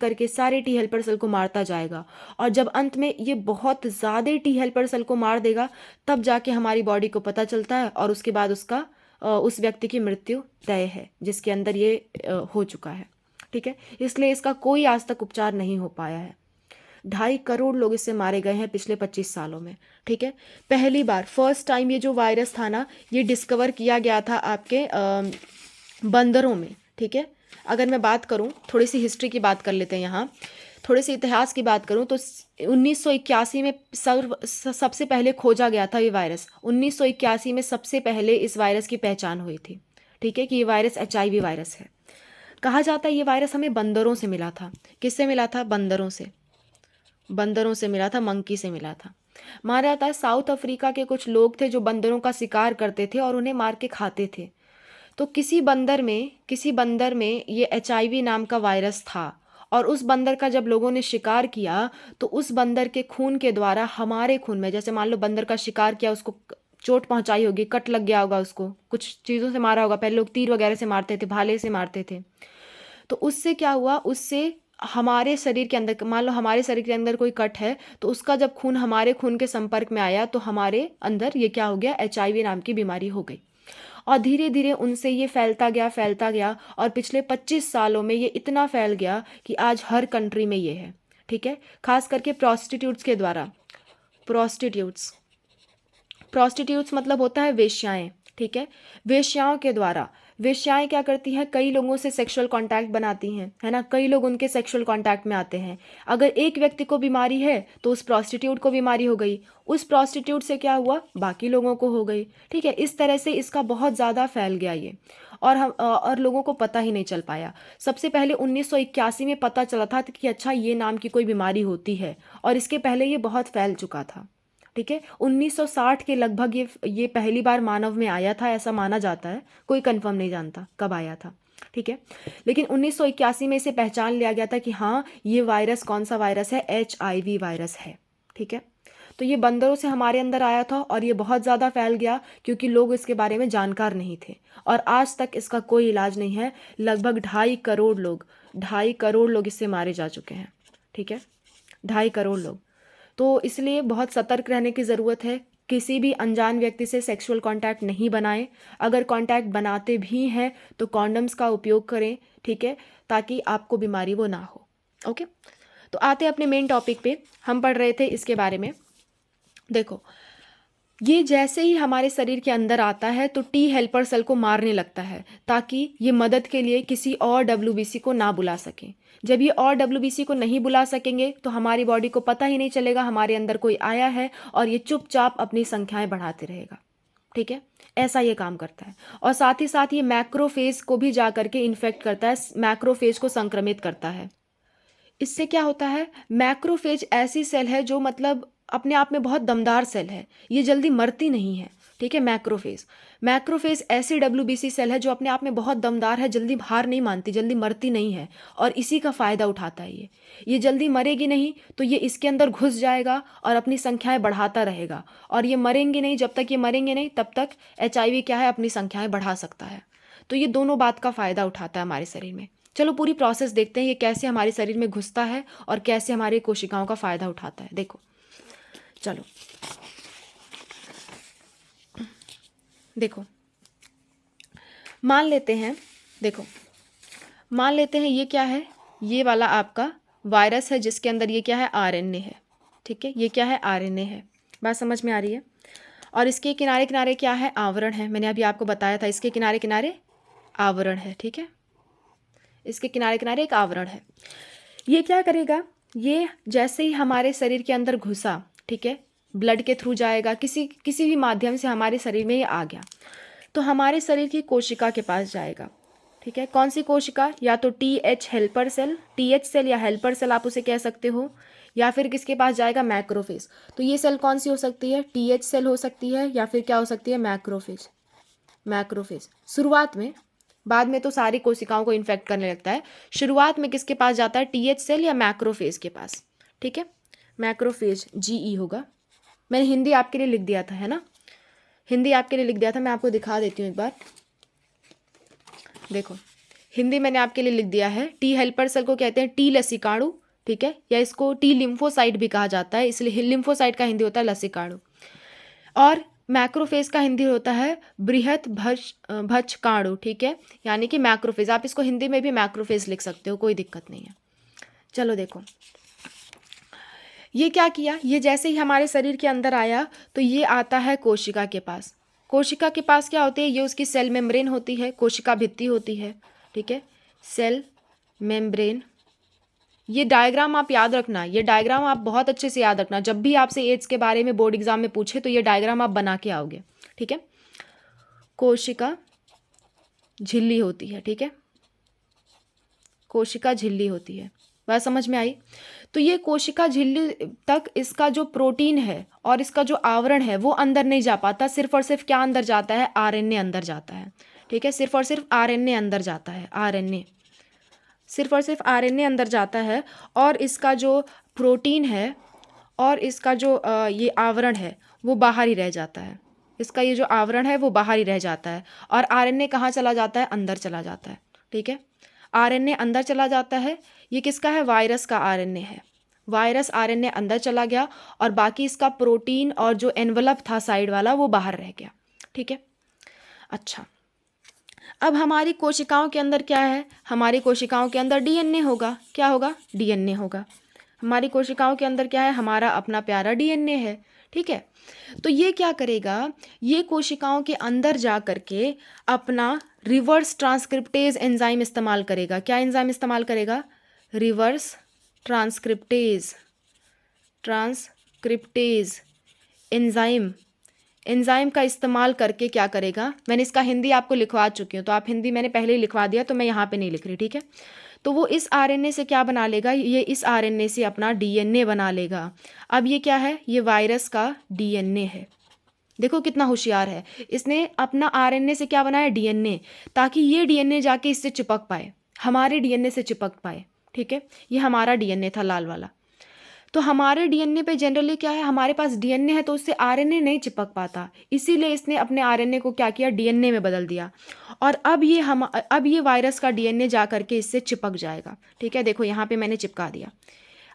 करके सारे टी हेल्पर सेल को मारता जाएगा, और जब अंत में ये बहुत ज़्यादा टी हेल्पर सेल को मार देगा, तब जाके हमारी बॉडी को पता चलता है, और उसके बाद उस व्यक्ति की मृत्यु तय है जिसके अंदर ये हो चुका है। ठीक है, इसलिए इसका कोई आज तक उपचार नहीं हो पाया है। 2.5 करोड़ लोग इससे मारे गए हैं पिछले 25 सालों में। ठीक है, पहली बार फर्स्ट टाइम ये जो वायरस था ना, ये डिस्कवर किया गया था आपके बंदरों में। ठीक है, अगर मैं बात करूं, थोड़ी सी हिस्ट्री की बात कर लेते हैं यहाँ, थोड़े से इतिहास की बात करूं तो 1981 में सबसे पहले खोजा गया था ये वायरस। 1981 में सबसे पहले इस वायरस की पहचान हुई थी। ठीक है, कि ये वायरस HIV वायरस है। कहा जाता है ये वायरस हमें बंदरों से मिला था। किससे मिला था? बंदरों से मिला था, मंकी से मिला था। माना जाता है साउथ अफ्रीका के कुछ लोग थे जो बंदरों का शिकार करते थे और उन्हें मार के खाते थे। तो किसी बंदर में ये HIV नाम का वायरस था, और उस बंदर का जब लोगों ने शिकार किया तो उस बंदर के खून के द्वारा हमारे खून में, जैसे मान लो बंदर का शिकार किया, उसको चोट पहुंचाई होगी, कट लग गया होगा, उसको कुछ चीज़ों से मारा होगा। पहले लोग तीर वगैरह से मारते थे, भाले से मारते थे। तो उससे क्या हुआ, उससे हमारे शरीर के अंदर, मान लो हमारे शरीर के अंदर कोई कट है, तो उसका जब खून हमारे खून के संपर्क में आया तो हमारे अंदर ये क्या हो गया, HIV नाम की बीमारी हो गई। और धीरे धीरे उनसे ये फैलता गया, और पिछले 25 सालों में ये इतना फैल गया कि आज हर कंट्री में ये है। ठीक है, खास करके प्रोस्टिट्यूट्स के द्वारा। प्रोस्टिट्यूट्स मतलब होता है वेश्याएं। ठीक है, वेश्याओं के द्वारा, वेश्याएं क्या करती हैं, कई लोगों से सेक्सुअल कांटेक्ट बनाती हैं, है ना, कई लोग उनके सेक्सुअल कांटेक्ट में आते हैं। अगर एक व्यक्ति को बीमारी है तो उस प्रोस्टिट्यूट को बीमारी हो गई, उस प्रोस्टिट्यूट से क्या हुआ, बाकी लोगों को हो गई। ठीक है, इस तरह से इसका बहुत ज़्यादा फैल गया ये, और लोगों को पता ही नहीं चल पाया। सबसे पहले 1981 में पता चला था कि अच्छा ये नाम की कोई बीमारी होती है, और इसके पहले ये बहुत फैल चुका था। ठीक है, 1960 के लगभग ये पहली बार मानव में आया था, ऐसा माना जाता है। कोई कंफर्म नहीं जानता कब आया था। ठीक है, लेकिन 1981 में इसे पहचान लिया गया था कि हाँ, ये वायरस कौन सा वायरस है, HIV वायरस है। ठीक है, तो ये बंदरों से हमारे अंदर आया था और ये बहुत ज़्यादा फैल गया क्योंकि लोग इसके बारे में जानकार नहीं थे, और आज तक इसका कोई इलाज नहीं है। लगभग 2.5 करोड़ लोग इससे मारे जा चुके हैं। ठीक है, 2.5 करोड़ लोग। तो इसलिए बहुत सतर्क रहने की ज़रूरत है। किसी भी अनजान व्यक्ति से सेक्सुअल कांटेक्ट नहीं बनाएं। अगर कांटेक्ट बनाते भी हैं तो कॉन्डम्स का उपयोग करें। ठीक है, ताकि आपको बीमारी वो ना हो। ओके, तो आते हैं अपने मेन टॉपिक पे। हम पढ़ रहे थे इसके बारे में। देखो, ये जैसे ही हमारे शरीर के अंदर आता है तो टी हेल्पर सेल को मारने लगता है ताकि ये मदद के लिए किसी और WBC को ना बुला सकें। जब ये और WBC को नहीं बुला सकेंगे तो हमारी बॉडी को पता ही नहीं चलेगा हमारे अंदर कोई आया है, और ये चुपचाप अपनी संख्याएं बढ़ाते रहेगा। ठीक है, ऐसा ये काम करता है। और साथ ही साथ ये मैक्रोफेज को भी जा करके इन्फेक्ट करता है, मैक्रोफेज को संक्रमित करता है। इससे क्या होता है, मैक्रोफेज ऐसी सेल है जो मतलब अपने आप में बहुत दमदार सेल है, ये जल्दी मरती नहीं है। ठीक है, मैक्रोफेज ऐसी WBC सेल है जो अपने आप में बहुत दमदार है, जल्दी हार नहीं मानती, जल्दी मरती नहीं है, और इसी का फ़ायदा उठाता है ये जल्दी मरेगी नहीं तो ये इसके अंदर घुस जाएगा और अपनी संख्याएं बढ़ाता रहेगा, और ये मरेंगे नहीं। जब तक ये मरेंगे नहीं तब तक HIV क्या है, अपनी संख्याएं बढ़ा सकता है। तो ये दोनों बात का फ़ायदा उठाता है हमारे शरीर में। चलो पूरी प्रोसेस देखते हैं, ये कैसे हमारे शरीर में घुसता है और कैसे हमारी कोशिकाओं का फ़ायदा उठाता है। देखो, चलो देखो, मान लेते हैं ये क्या है, ये वाला आपका वायरस है जिसके अंदर ये क्या है, RNA है। ठीक है, ये क्या है, आरएनए है। बात समझ में आ रही है। और इसके किनारे किनारे क्या है, आवरण है। मैंने अभी आपको बताया था, इसके किनारे किनारे आवरण है। ठीक है, इसके किनारे किनारे एक आवरण है। ये क्या करेगा, ये जैसे ही हमारे शरीर के अंदर घुसा, ठीक है, ब्लड के थ्रू जाएगा, किसी भी माध्यम से हमारे शरीर में ये आ गया, तो हमारे शरीर की कोशिका के पास जाएगा। ठीक है, कौन सी कोशिका, या तो TH helper cell, TH cell या हेल्पर सेल आप उसे कह सकते हो, या फिर किसके पास जाएगा, मैक्रोफेज। तो ये सेल कौन सी हो सकती है, TH सेल हो सकती है, या फिर क्या हो सकती है, मैक्रोफेज। मैक्रोफेज शुरुआत में, बाद में तो सारी कोशिकाओं को इन्फेक्ट करने लगता है। शुरुआत में किसके पास जाता है, TH सेल या मैक्रोफेज के पास। ठीक है, मैक्रोफेज GE होगा। मैंने हिंदी आपके लिए लिख दिया था, है ना, हिंदी आपके लिए लिख दिया था। मैं आपको दिखा देती हूँ एक बार, देखो हिंदी मैंने आपके लिए लिख दिया है। T हेल्पर सेल को कहते हैं T लसिकाणु, ठीक है, या इसको T लिम्फोसाइट भी कहा जाता है, इसलिए लिम्फोसाइट का हिंदी होता है लसिकाणु। और मैक्रोफेज का हिंदी होता है बृहत भक्षकाणु। ठीक है, यानी कि मैक्रोफेज, आप इसको हिंदी में भी मैक्रोफेज लिख सकते हो, कोई दिक्कत नहीं है। चलो देखो, ये क्या किया, ये जैसे ही हमारे शरीर के अंदर आया तो ये आता है कोशिका के पास। कोशिका के पास क्या होती है, ये उसकी सेल मेम्ब्रेन होती है, कोशिका भित्ति होती है। ठीक है, सेल मेम्ब्रेन। ये डायग्राम आप याद रखना, ये डायग्राम आप बहुत अच्छे से याद रखना, जब भी आपसे एड्स के बारे में बोर्ड एग्जाम में पूछे तो ये डायग्राम आप बना के आओगे। ठीक है, कोशिका झिल्ली होती है। ठीक है, कोशिका झिल्ली होती है, बात समझ में आई। तो ये कोशिका झिल्ली तक इसका जो प्रोटीन है और इसका जो आवरण है वो अंदर नहीं जा पाता, सिर्फ और सिर्फ क्या अंदर जाता है, आरएनए अंदर जाता है। ठीक है, सिर्फ और सिर्फ आरएनए अंदर जाता है, आरएनए, सिर्फ और सिर्फ आरएनए अंदर जाता है। और इसका जो प्रोटीन है और इसका जो ये आवरण है वो बाहर ही रह जाता है। इसका ये जो आवरण है वो बाहर ही रह जाता है, और आरएनए कहाँ चला जाता है, अंदर चला जाता है। ठीक है, आरएनए अंदर चला जाता है। ये किसका है, वायरस का आरएनए है। वायरस आरएनए अंदर चला गया और बाकी इसका प्रोटीन और जो एनवलप था साइड वाला वो बाहर रह गया। ठीक है, अच्छा, अब हमारी कोशिकाओं के अंदर क्या है, हमारी कोशिकाओं के अंदर डीएनए होगा। क्या होगा, डीएनए होगा। हमारी कोशिकाओं के अंदर क्या है, हमारा अपना प्यारा डीएनए है। ठीक है, तो ये क्या करेगा, ये कोशिकाओं के अंदर जा करके अपना रिवर्स ट्रांसक्रिप्टेज एंजाइम इस्तेमाल करेगा। क्या एंजाइम इस्तेमाल करेगा, रिवर्स ट्रांसक्रिप्टेज एंजाइम। एंजाइम का इस्तेमाल करके क्या करेगा, मैंने इसका हिंदी आपको लिखवा चुकी हूँ, तो आप हिंदी मैंने पहले ही लिखवा दिया, तो मैं यहाँ पे नहीं लिख रही। ठीक है, तो वो इस आरएनए से क्या बना लेगा, ये इस आरएनए से अपना डीएनए बना लेगा। अब ये क्या है, ये वायरस का डीएनए है। देखो कितना होशियार है, इसने अपना आरएनए से क्या बनाया, डीएनए, ताकि ये डीएनए जाके इससे चिपक पाए, हमारे डीएनए से चिपक पाए। ठीक है, ये हमारा डीएनए था लाल वाला। तो हमारे डीएनए पे जनरली क्या है, हमारे पास डीएनए है तो उससे आरएनए नहीं चिपक पाता, इसीलिए इसने अपने आरएनए को क्या किया, डीएनए में बदल दिया। और अब ये वायरस का डीएनए जा करके इससे चिपक जाएगा। ठीक है, देखो यहाँ पे मैंने चिपका दिया।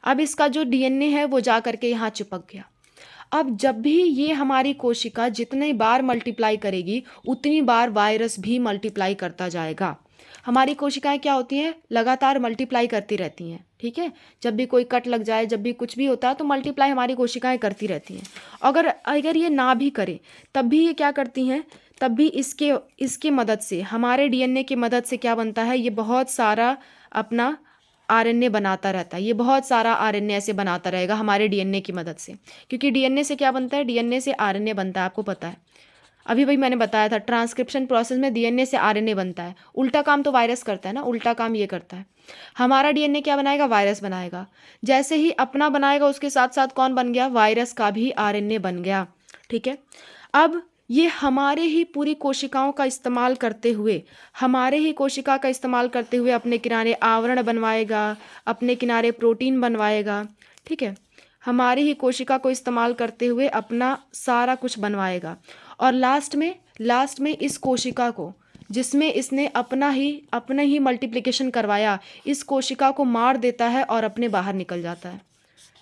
अब इसका जो डीएनए है वो जा करके यहाँ चिपक गया। अब जब भी ये हमारी कोशिका जितनी बार मल्टीप्लाई करेगी उतनी बार वायरस भी मल्टीप्लाई करता जाएगा। हमारी कोशिकाएं क्या होती हैं, लगातार मल्टीप्लाई करती रहती हैं। ठीक है, जब भी कोई कट लग जाए, जब भी कुछ भी होता है तो मल्टीप्लाई हमारी कोशिकाएं करती रहती हैं। अगर ये ना भी करें तब भी ये क्या करती हैं, तब भी इसके मदद से, हमारे डीएनए की मदद से क्या बनता है, ये बहुत सारा अपना आरएनए बनाता रहता है। ये बहुत सारा आरएनए ऐसे बनाता रहेगा हमारे डीएनए की मदद से, क्योंकि डीएनए से क्या बनता है, डीएनए से आरएनए बनता है, आपको पता है। अभी भाई मैंने बताया था ट्रांसक्रिप्शन प्रोसेस में डीएनए से आरएनए बनता है। उल्टा काम तो वायरस करता है ना, उल्टा काम ये करता है। हमारा डीएनए क्या बनाएगा, वायरस बनाएगा। जैसे ही अपना बनाएगा उसके साथ साथ कौन बन गया, वायरस का भी आरएनए बन गया। ठीक है, अब ये हमारे ही पूरी कोशिकाओं का इस्तेमाल करते हुए, हमारे ही कोशिका का इस्तेमाल करते हुए अपने किनारे आवरण बनवाएगा, अपने किनारे प्रोटीन बनवाएगा। ठीक है, हमारी ही कोशिका को इस्तेमाल करते हुए अपना सारा कुछ बनवाएगा। और लास्ट में इस कोशिका को, जिसमें इसने अपने ही मल्टीप्लिकेशन करवाया, इस कोशिका को मार देता है और अपने बाहर निकल जाता है।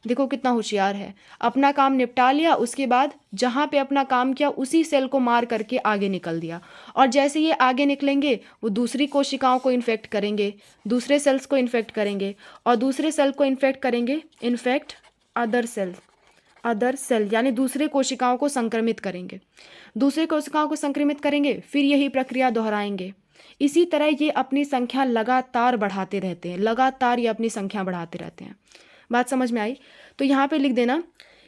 देखो कितना होशियार है, अपना काम निपटा लिया, उसके बाद जहाँ पे अपना काम किया उसी सेल को मार करके आगे निकल दिया। और जैसे ये आगे निकलेंगे वो दूसरी कोशिकाओं को इन्फेक्ट करेंगे, दूसरे सेल्स को इन्फेक्ट करेंगे, और दूसरे सेल को इन्फेक्ट करेंगे, infect other cells. Other cell यानी दूसरे कोशिकाओं को संक्रमित करेंगे, दूसरे कोशिकाओं को संक्रमित करेंगे, फिर यही प्रक्रिया दोहराएंगे। इसी तरह ये अपनी संख्या लगातार बढ़ाते रहते हैं, लगातार ये अपनी संख्या बढ़ाते रहते हैं। बात समझ में आई? तो यहाँ पे लिख देना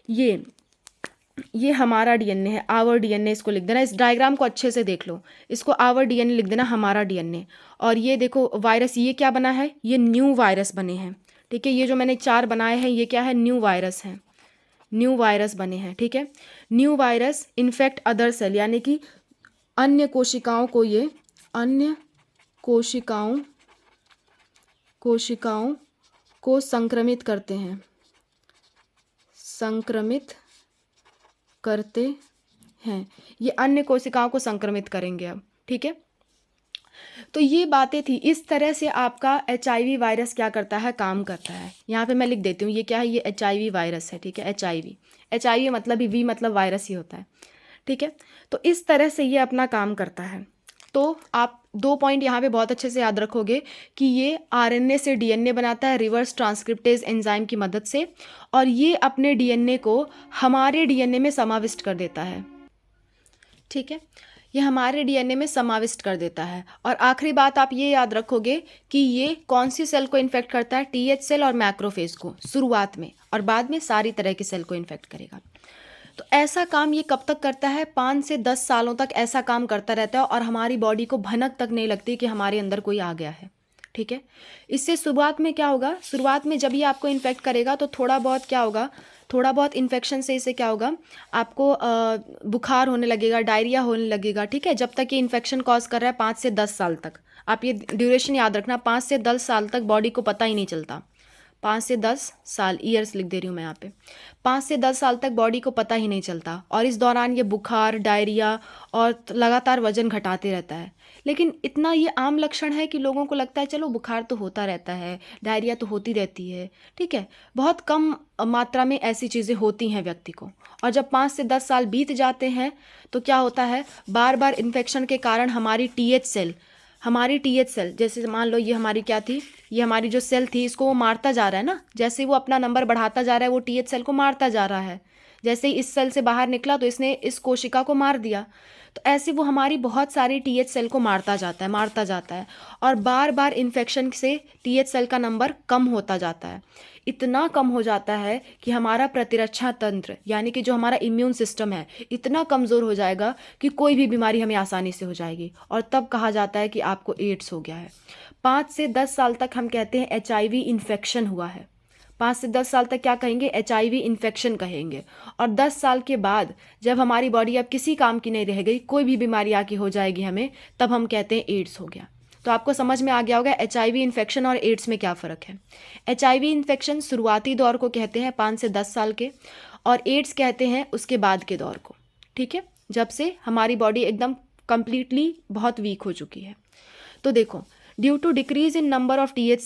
ये हमारा डीएनए है, आवर डीएनए इसको लिख देना। इस डायग्राम को अच्छे से देख लो, इसको आवर डीएनए लिख देना, हमारा डीएनए। और ये देखो वायरस, ये क्या बना है, ये न्यू वायरस बने हैं, ठीक है। ये जो मैंने 4 बनाए हैं ये क्या है, न्यू वायरस हैं, न्यू वायरस बने हैं, ठीक है। New virus infect other cell यानी कि अन्य कोशिकाओं को, ये अन्य कोशिकाओं को संक्रमित करते हैं, संक्रमित करते हैं। ये अन्य कोशिकाओं को संक्रमित करेंगे अब, ठीक है। तो ये बातें थी। इस तरह से आपका HIV वायरस क्या करता है, काम करता है। यहाँ पे मैं लिख देती हूँ ये क्या है, ये HIV वायरस है, ठीक है। HIV मतलब ही, वी मतलब वायरस ही होता है, ठीक है। तो इस तरह से ये अपना काम करता है। तो आप 2 पॉइंट यहाँ पे बहुत अच्छे से याद रखोगे कि ये RNA से DNA बनाता है रिवर्स ट्रांसक्रिप्टेज एंजाइम की मदद से, और ये अपने DNA को हमारे DNA में समाविष्ट कर देता है, ठीक है। ये हमारे DNA में समाविष्ट कर देता है। और आखिरी बात आप ये याद रखोगे कि ये कौन सी सेल को इन्फेक्ट करता है, TH सेल और मैक्रोफेज को शुरुआत में, और बाद में सारी तरह की सेल को इन्फेक्ट करेगा। तो ऐसा काम ये कब तक करता है, 5 से 10 सालों तक ऐसा काम करता रहता है, और हमारी बॉडी को भनक तक नहीं लगती कि हमारे अंदर कोई आ गया है, ठीक है। इससे शुरुआत में क्या होगा, शुरुआत में जब ये आपको इन्फेक्ट करेगा तो थोड़ा बहुत क्या होगा, थोड़ा बहुत इन्फेक्शन से इससे क्या होगा, आपको बुखार होने लगेगा, डायरिया होने लगेगा, ठीक है। जब तक ये इन्फेक्शन कॉज कर रहा है 5 से 10 साल तक, आप ये ड्यूरेशन याद रखना, 5 से 10 साल तक बॉडी को पता ही नहीं चलता। 5 से 10 साल, ईयर्स लिख दे रही हूँ मैं यहाँ पे, 5 से 10 साल तक बॉडी को पता ही नहीं चलता, और इस दौरान ये बुखार, डायरिया और लगातार वजन घटाते रहता है। लेकिन इतना ये आम लक्षण है कि लोगों को लगता है चलो बुखार तो होता रहता है, डायरिया तो होती रहती है, ठीक है। बहुत कम मात्रा में ऐसी चीज़ें होती हैं व्यक्ति को। और जब 5 से 10 साल बीत जाते हैं तो क्या होता है, बार बार इन्फेक्शन के कारण हमारी TH सेल, जैसे मान लो ये हमारी क्या थी, ये हमारी जो सेल थी, इसको वो मारता जा रहा है ना, जैसे वो अपना नंबर बढ़ाता जा रहा है वो TH सेल को मारता जा रहा है। जैसे ही इस सेल से बाहर निकला तो इसने इस कोशिका को मार दिया। तो ऐसे वो हमारी बहुत सारी TH सेल को मारता जाता है, और बार बार इन्फेक्शन से TH सेल का नंबर कम होता जाता है। इतना कम हो जाता है कि हमारा प्रतिरक्षा तंत्र यानी कि जो हमारा इम्यून सिस्टम है इतना कमज़ोर हो जाएगा कि कोई भी बीमारी हमें आसानी से हो जाएगी, और तब कहा जाता है कि आपको एड्स हो गया है। 5 से 10 साल तक हम कहते हैं HIV इन्फेक्शन हुआ है। 5 से 10 साल तक क्या कहेंगे, HIV इन्फेक्शन कहेंगे। और 10 साल के बाद जब हमारी बॉडी अब किसी काम की नहीं रह गई, कोई भी बीमारी आके हो जाएगी हमें, तब हम कहते हैं एड्स हो गया। तो आपको समझ में आ गया होगा HIV इन्फेक्शन और एड्स में क्या फ़र्क है। HIV इन्फेक्शन शुरुआती दौर को कहते हैं 5 से 10 साल के, और एड्स कहते हैं उसके बाद के दौर को, ठीक है, जब से हमारी बॉडी एकदम कंप्लीटली बहुत वीक हो चुकी है। तो देखो, due to decrease in number of TH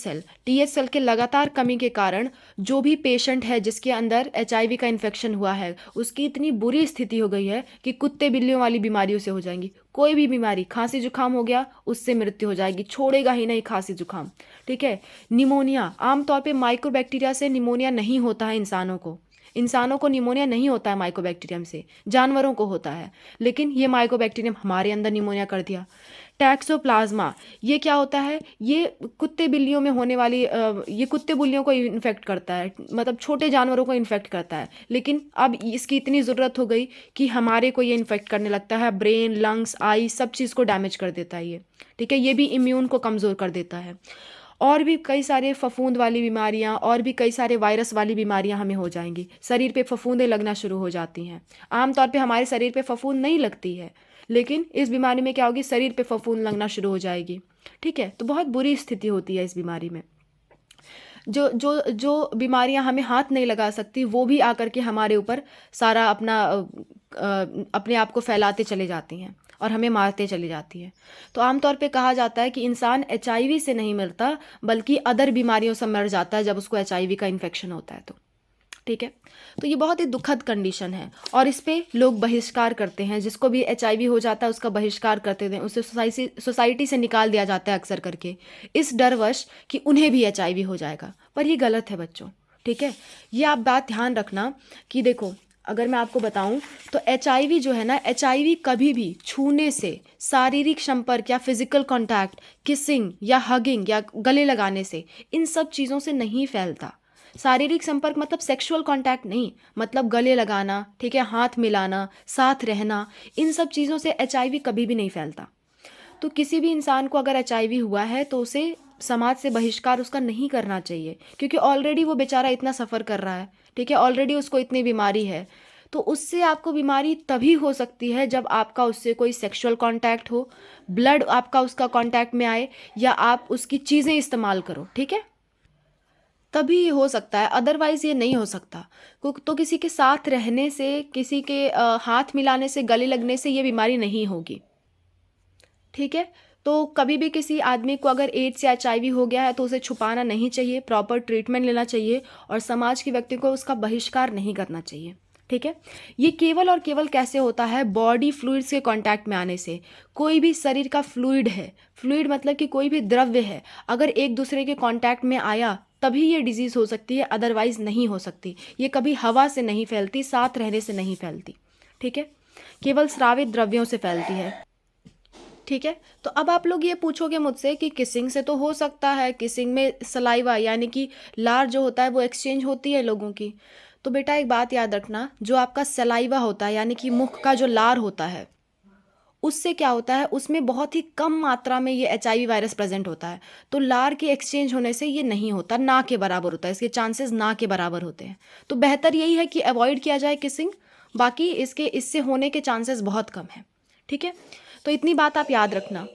cell के लगातार कमी के कारण जो भी पेशेंट है जिसके अंदर HIV का इन्फेक्शन हुआ है, उसकी इतनी बुरी स्थिति हो गई है कि कुत्ते बिल्लियों वाली बीमारियों से हो जाएंगी। कोई भी बीमारी, खांसी जुकाम हो गया, उससे मृत्यु हो जाएगी, छोड़ेगा ही नहीं खांसी जुकाम, ठीक है। निमोनिया, आमतौर पर माइक्रोबैक्टीरिया से निमोनिया नहीं होता है इंसानों को निमोनिया नहीं होता है माइकोबैक्टीरियम से, जानवरों को होता है, लेकिन ये माइकोबैक्टीरियम हमारे अंदर निमोनिया कर दिया। टैक्सोप्लाज्मा, ये क्या होता है, ये कुत्ते बिल्लियों में होने वाली ये कुत्ते बिल्लियों को इन्फेक्ट करता है, मतलब छोटे जानवरों को इन्फेक्ट करता है, लेकिन अब इसकी इतनी ज़रूरत हो गई कि हमारे को ये इन्फेक्ट करने लगता है। ब्रेन, लंग्स, आई सब चीज़ को डैमेज कर देता है ये, ठीक है। ये भी इम्यून को कमज़ोर कर देता है। और भी कई सारे फफूंद वाली बीमारियां, और भी कई सारे वायरस वाली बीमारियां हमें हो जाएंगी। शरीर पे फफूंदें लगना शुरू हो जाती हैं। आमतौर पे हमारे शरीर पे फफूंद नहीं लगती है, लेकिन इस बीमारी में क्या होगी, शरीर पे फफूंद लगना शुरू हो जाएगी, ठीक है। तो बहुत बुरी स्थिति होती है इस बीमारी में। जो जो जो बीमारियां हमें हाथ नहीं लगा सकती वो भी आकर के हमारे ऊपर सारा अपने आप को फैलाते चले जाती हैं और हमें मारते चली जाती है। तो आमतौर पे कहा जाता है कि इंसान HIV से नहीं मरता बल्कि अदर बीमारियों से मर जाता है जब उसको HIV का इन्फेक्शन होता है तो, ठीक है। तो ये बहुत ही दुखद कंडीशन है और इस पे लोग बहिष्कार करते हैं। जिसको भी HIV हो जाता है उसका बहिष्कार करते हैं, उसे सोसाइटी से निकाल दिया जाता है अक्सर करके, इस डरवश कि उन्हें भी HIV हो जाएगा। पर ये गलत है बच्चों, ठीक है, ये आप बात ध्यान रखना कि देखो, अगर मैं आपको बताऊं तो HIV जो है ना, HIV कभी भी छूने से, शारीरिक संपर्क या फिजिकल कांटेक्ट, किसिंग या हगिंग या गले लगाने से, इन सब चीज़ों से नहीं फैलता। शारीरिक संपर्क मतलब सेक्सुअल कांटेक्ट नहीं, मतलब गले लगाना, ठीक है, हाथ मिलाना, साथ रहना, इन सब चीज़ों से HIV कभी भी नहीं फैलता। तो किसी भी इंसान को अगर HIV हुआ है तो उसे समाज से बहिष्कार उसका नहीं करना चाहिए, क्योंकि ऑलरेडी वो बेचारा इतना सफ़र कर रहा है, ठीक है, ऑलरेडी उसको इतनी बीमारी है। तो उससे आपको बीमारी तभी हो सकती है जब आपका उससे कोई सेक्सुअल कांटेक्ट हो, ब्लड आपका उसका कांटेक्ट में आए, या आप उसकी चीज़ें इस्तेमाल करो, ठीक है, तभी ये हो सकता है, अदरवाइज़ ये नहीं हो सकता। तो किसी के साथ रहने से, किसी के हाथ मिलाने से, गले लगने से ये बीमारी नहीं होगी, ठीक है। तो कभी भी किसी आदमी को अगर एड्स या HIV हो गया है तो उसे छुपाना नहीं चाहिए, प्रॉपर ट्रीटमेंट लेना चाहिए, और समाज के व्यक्ति को उसका बहिष्कार नहीं करना चाहिए, ठीक है। ये केवल और केवल कैसे होता है, बॉडी फ्लूइड्स के कांटेक्ट में आने से। कोई भी शरीर का फ्लूइड है, फ्लूइड मतलब कि कोई भी द्रव्य है, अगर एक दूसरे के कांटेक्ट में आया तभी ये डिजीज़ हो सकती है, अदरवाइज़ नहीं हो सकती। ये कभी हवा से नहीं फैलती, साथ रहने से नहीं फैलती, ठीक है, केवल स्रावित द्रव्यों से फैलती है, ठीक है। तो अब आप लोग ये पूछोगे मुझसे कि किसिंग से तो हो सकता है, किसिंग में सलाइवा यानी कि लार जो होता है वो एक्सचेंज होती है लोगों की। तो बेटा एक बात याद रखना, जो आपका सलाइवा होता है यानी कि मुख का जो लार होता है, उससे क्या होता है, उसमें बहुत ही कम मात्रा में ये HIV वायरस प्रेजेंट होता है। तो लार के एक्सचेंज होने से ये नहीं होता, ना के बराबर होता है, इसके चांसेस ना के बराबर होते हैं। तो बेहतर यही है कि अवॉइड किया जाए किसिंग, बाकी इससे होने के चांसेस बहुत कम हैं, ठीक है। तो इतनी बात आप याद रखना,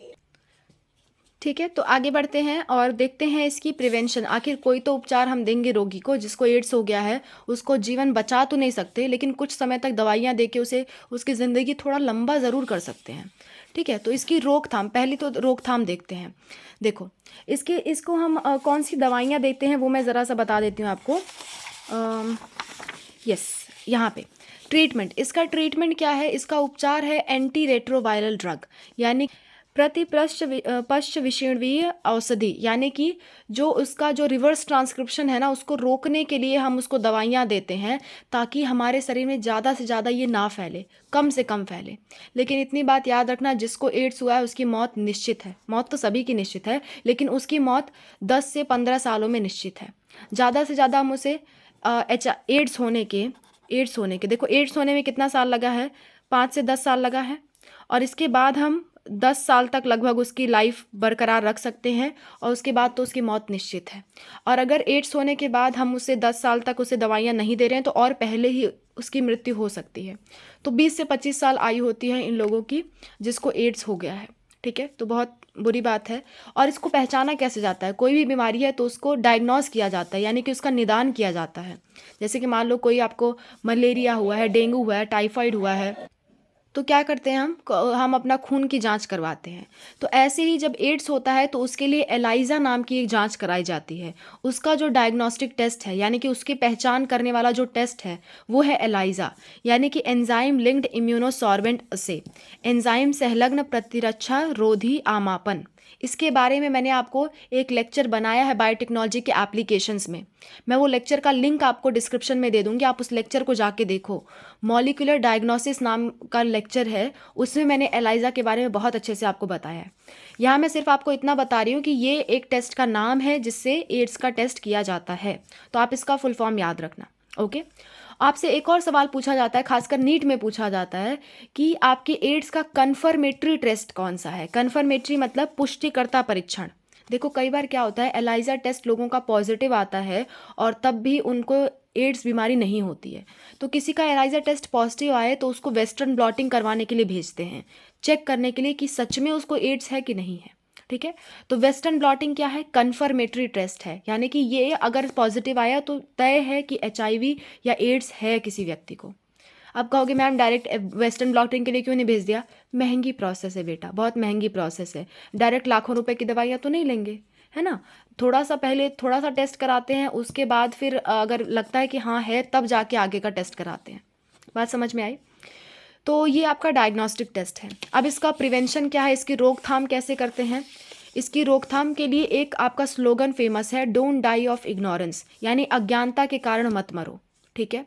ठीक है। तो आगे बढ़ते हैं और देखते हैं इसकी प्रिवेंशन। आखिर कोई तो उपचार हम देंगे रोगी को, जिसको एड्स हो गया है, उसको जीवन बचा तो नहीं सकते, लेकिन कुछ समय तक दवाइयाँ दे के उसे उसकी ज़िंदगी थोड़ा लंबा ज़रूर कर सकते हैं, ठीक है। तो इसकी रोकथाम, पहली तो रोकथाम देखते हैं। देखो, इसको हम कौन सी दवाइयाँ देते हैं वो मैं ज़रा सा बता देती हूँ आपको। यस, यहाँ पे ट्रीटमेंट, इसका ट्रीटमेंट क्या है, इसका उपचार है एंटी रेट्रोवायरल ड्रग, यानी पश्च विषाणुवीय औषधि, यानी कि जो उसका जो रिवर्स ट्रांसक्रिप्शन है ना, उसको रोकने के लिए हम उसको दवाइयाँ देते हैं, ताकि हमारे शरीर में ज़्यादा से ज़्यादा ये ना फैले, कम से कम फैले। लेकिन इतनी बात याद रखना, जिसको एड्स हुआ है उसकी मौत निश्चित है, मौत तो सभी की निश्चित है, लेकिन उसकी मौत 10 से 15 सालों में निश्चित है। ज़्यादा से ज़्यादा हम उसे एड्स होने के देखो, एड्स होने में कितना साल लगा है, 5 से 10 साल लगा है, और इसके बाद हम 10 साल तक लगभग उसकी लाइफ बरकरार रख सकते हैं, और उसके बाद तो उसकी मौत निश्चित है। और अगर एड्स होने के बाद हम उसे 10 साल तक उसे दवाइयाँ नहीं दे रहे हैं तो और पहले ही उसकी मृत्यु हो सकती है। तो 20 से 25 साल आयु होती है इन लोगों की जिसको एड्स हो गया है, ठीक है। तो बहुत बुरी बात है। और इसको पहचाना कैसे जाता है, कोई भी बीमारी है तो उसको डायग्नोस किया जाता है, यानी कि उसका निदान किया जाता है। जैसे कि मान लो कोई आपको मलेरिया हुआ है, डेंगू हुआ है, टाइफाइड हुआ है, तो क्या करते हैं हम अपना खून की जांच करवाते हैं। तो ऐसे ही जब एड्स होता है तो उसके लिए एलाइजा नाम की एक जांच कराई जाती है। उसका जो डायग्नोस्टिक टेस्ट है, यानी कि उसकी पहचान करने वाला जो टेस्ट है वो है एलाइजा, यानी कि एंजाइम लिंक्ड इम्यूनोसॉर्बेंट असे, एंजाइम संलग्न प्रतिरक्षा रोधी आमापन। इसके बारे में मैंने आपको एक लेक्चर बनाया है बायोटेक्नोलॉजी के एप्लीकेशंस में। मैं वो लेक्चर का लिंक आपको डिस्क्रिप्शन में दे दूंगी, आप उस लेक्चर को जाके देखो। मॉलिक्यूलर डायग्नोसिस नाम का लेक्चर है, उसमें मैंने एलाइजा के बारे में बहुत अच्छे से आपको बताया है। यहाँ मैं सिर्फ आपको इतना बता रही हूँ कि ये एक टेस्ट का नाम है जिससे एड्स का टेस्ट किया जाता है, तो आप इसका फुल फॉर्म याद रखना, ओके। आपसे एक और सवाल पूछा जाता है, खासकर नीट में पूछा जाता है कि आपके एड्स का कन्फर्मेटरी टेस्ट कौन सा है। कन्फर्मेटरी मतलब पुष्टिकर्ता परीक्षण। देखो कई बार क्या होता है, एलाइजा टेस्ट लोगों का पॉजिटिव आता है और तब भी उनको एड्स बीमारी नहीं होती है। तो किसी का एलाइजा टेस्ट पॉजिटिव आए तो उसको वेस्टर्न ब्लॉटिंग करवाने के लिए भेजते हैं, चेक करने के लिए कि सच में उसको एड्स है कि नहीं है, ठीक है। तो वेस्टर्न ब्लॉटिंग क्या है, कन्फर्मेटरी टेस्ट है, यानी कि ये अगर पॉजिटिव आया तो तय है कि HIV या एड्स है किसी व्यक्ति को। अब कहोगे मैम डायरेक्ट वेस्टर्न ब्लॉटिंग के लिए क्यों नहीं भेज दिया, महंगी प्रोसेस है बेटा, बहुत महंगी प्रोसेस है, डायरेक्ट लाखों रुपए की दवाइयाँ तो नहीं लेंगे, है ना। पहले थोड़ा सा टेस्ट कराते हैं, उसके बाद फिर अगर लगता है कि हाँ है तब जाके आगे का टेस्ट कराते हैं। बात समझ में आई। तो ये आपका डायग्नोस्टिक टेस्ट है। अब इसका प्रिवेंशन क्या है, इसकी रोकथाम कैसे करते हैं। इसकी रोकथाम के लिए एक आपका स्लोगन फेमस है, डोंट डाई ऑफ इग्नोरेंस, यानी अज्ञानता के कारण मत मरो। ठीक है,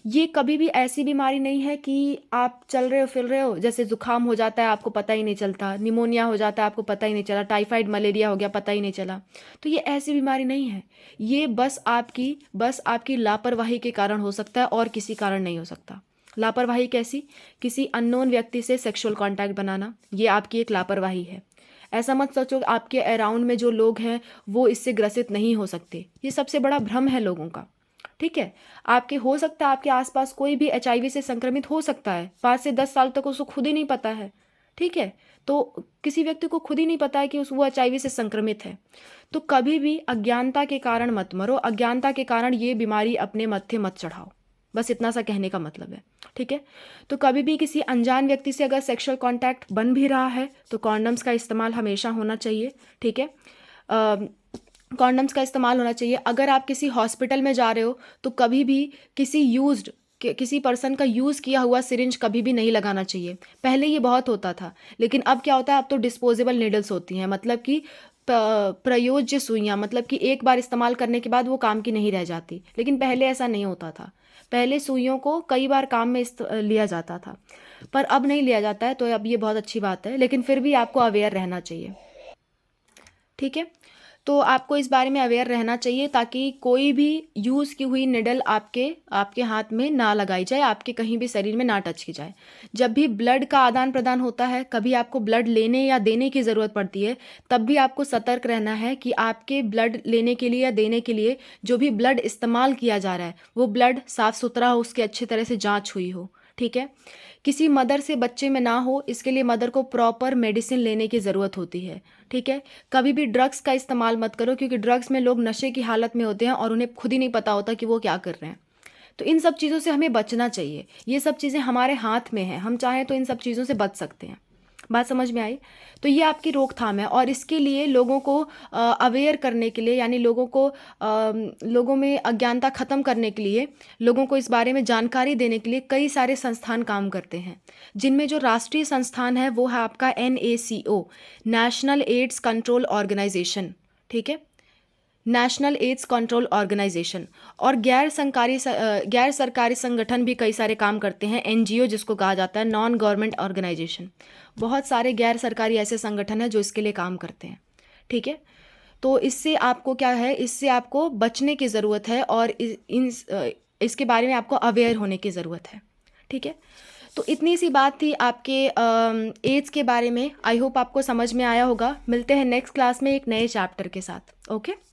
ये कभी भी ऐसी बीमारी नहीं है कि आप चल रहे हो फिर रहे हो, जैसे जुकाम हो जाता है आपको पता ही नहीं चलता, निमोनिया हो जाता है आपको पता ही नहीं चला, टाइफाइड मलेरिया हो गया पता ही नहीं चला। तो ये ऐसी बीमारी नहीं है, ये बस आपकी लापरवाही के कारण हो सकता है और किसी कारण नहीं हो सकता। लापरवाही कैसी? किसी अननोन व्यक्ति से सेक्सुअल कांटेक्ट बनाना, ये आपकी एक लापरवाही है। ऐसा मत सोचो आपके अराउंड में जो लोग हैं वो इससे ग्रसित नहीं हो सकते, ये सबसे बड़ा भ्रम है लोगों का। ठीक है, आपके हो सकता है आपके आसपास कोई भी एचआईवी से संक्रमित हो सकता है, 5 से 10 साल तक उसको खुद ही नहीं पता है। ठीक है, तो किसी व्यक्ति को खुद ही नहीं पता है कि वो एचआईवी से संक्रमित है। तो कभी भी अज्ञानता के कारण मत मरो, अज्ञानता के कारण ये बीमारी अपने मत्थे मत चढ़ाओ, बस इतना सा कहने का मतलब है। ठीक है, तो कभी भी किसी अनजान व्यक्ति से अगर सेक्सुअल कांटेक्ट बन भी रहा है तो कॉन्डम्स का इस्तेमाल हमेशा होना चाहिए। ठीक है, कॉन्डम्स का इस्तेमाल होना चाहिए। अगर आप किसी हॉस्पिटल में जा रहे हो तो कभी भी किसी पर्सन का यूज़ किया हुआ सिरिंज कभी भी नहीं लगाना चाहिए। पहले ये बहुत होता था, लेकिन अब क्या होता है, अब तो डिस्पोजेबल नीडल्स होती हैं, मतलब कि प्रयोज्य सुइयाँ, मतलब कि एक बार इस्तेमाल करने के बाद वो काम की नहीं रह जाती। लेकिन पहले ऐसा नहीं होता था, पहले सुइयों को कई बार काम में लिया जाता था, पर अब नहीं लिया जाता है। तो अब ये बहुत अच्छी बात है, लेकिन फिर भी आपको अवेयर रहना चाहिए। ठीक है, तो आपको इस बारे में अवेयर रहना चाहिए ताकि कोई भी यूज़ की हुई निडल आपके हाथ में ना लगाई जाए, आपके कहीं भी शरीर में ना टच की जाए। जब भी ब्लड का आदान प्रदान होता है, कभी आपको ब्लड लेने या देने की ज़रूरत पड़ती है, तब भी आपको सतर्क रहना है कि आपके ब्लड लेने के लिए या देने के लिए जो भी ब्लड इस्तेमाल किया जा रहा है वो ब्लड साफ़ सुथरा हो, उसकी अच्छी तरह से जाँच हुई हो। ठीक है, किसी मदर से बच्चे में ना हो, इसके लिए मदर को प्रॉपर मेडिसिन लेने की ज़रूरत होती है। ठीक है, कभी भी ड्रग्स का इस्तेमाल मत करो, क्योंकि ड्रग्स में लोग नशे की हालत में होते हैं और उन्हें खुद ही नहीं पता होता कि वो क्या कर रहे हैं। तो इन सब चीज़ों से हमें बचना चाहिए, ये सब चीज़ें हमारे हाथ में हैं, हम चाहें तो इन सब चीज़ों से बच सकते हैं। बात समझ में आई? तो ये आपकी रोकथाम है, और इसके लिए लोगों को अवेयर करने के लिए, यानी लोगों में अज्ञानता ख़त्म करने के लिए, लोगों को इस बारे में जानकारी देने के लिए कई सारे संस्थान काम करते हैं, जिनमें जो राष्ट्रीय संस्थान है वो है आपका NACO, national AIDS control organisation. ठीक है, नेशनल एड्स कंट्रोल ऑर्गेनाइजेशन। और गैर सरकारी संगठन भी कई सारे काम करते हैं, NGO जिसको कहा जाता है, नॉन गवर्नमेंट ऑर्गेनाइजेशन। बहुत सारे गैर सरकारी ऐसे संगठन हैं जो इसके लिए काम करते हैं। ठीक है, तो इससे आपको क्या है, इससे आपको बचने की ज़रूरत है और इसके बारे में आपको अवेयर होने की ज़रूरत है। ठीक है, तो इतनी सी बात थी आपके एड्स के बारे में। आई होप आपको समझ में आया होगा। मिलते हैं नेक्स्ट क्लास में एक नए चैप्टर के साथ। ओके।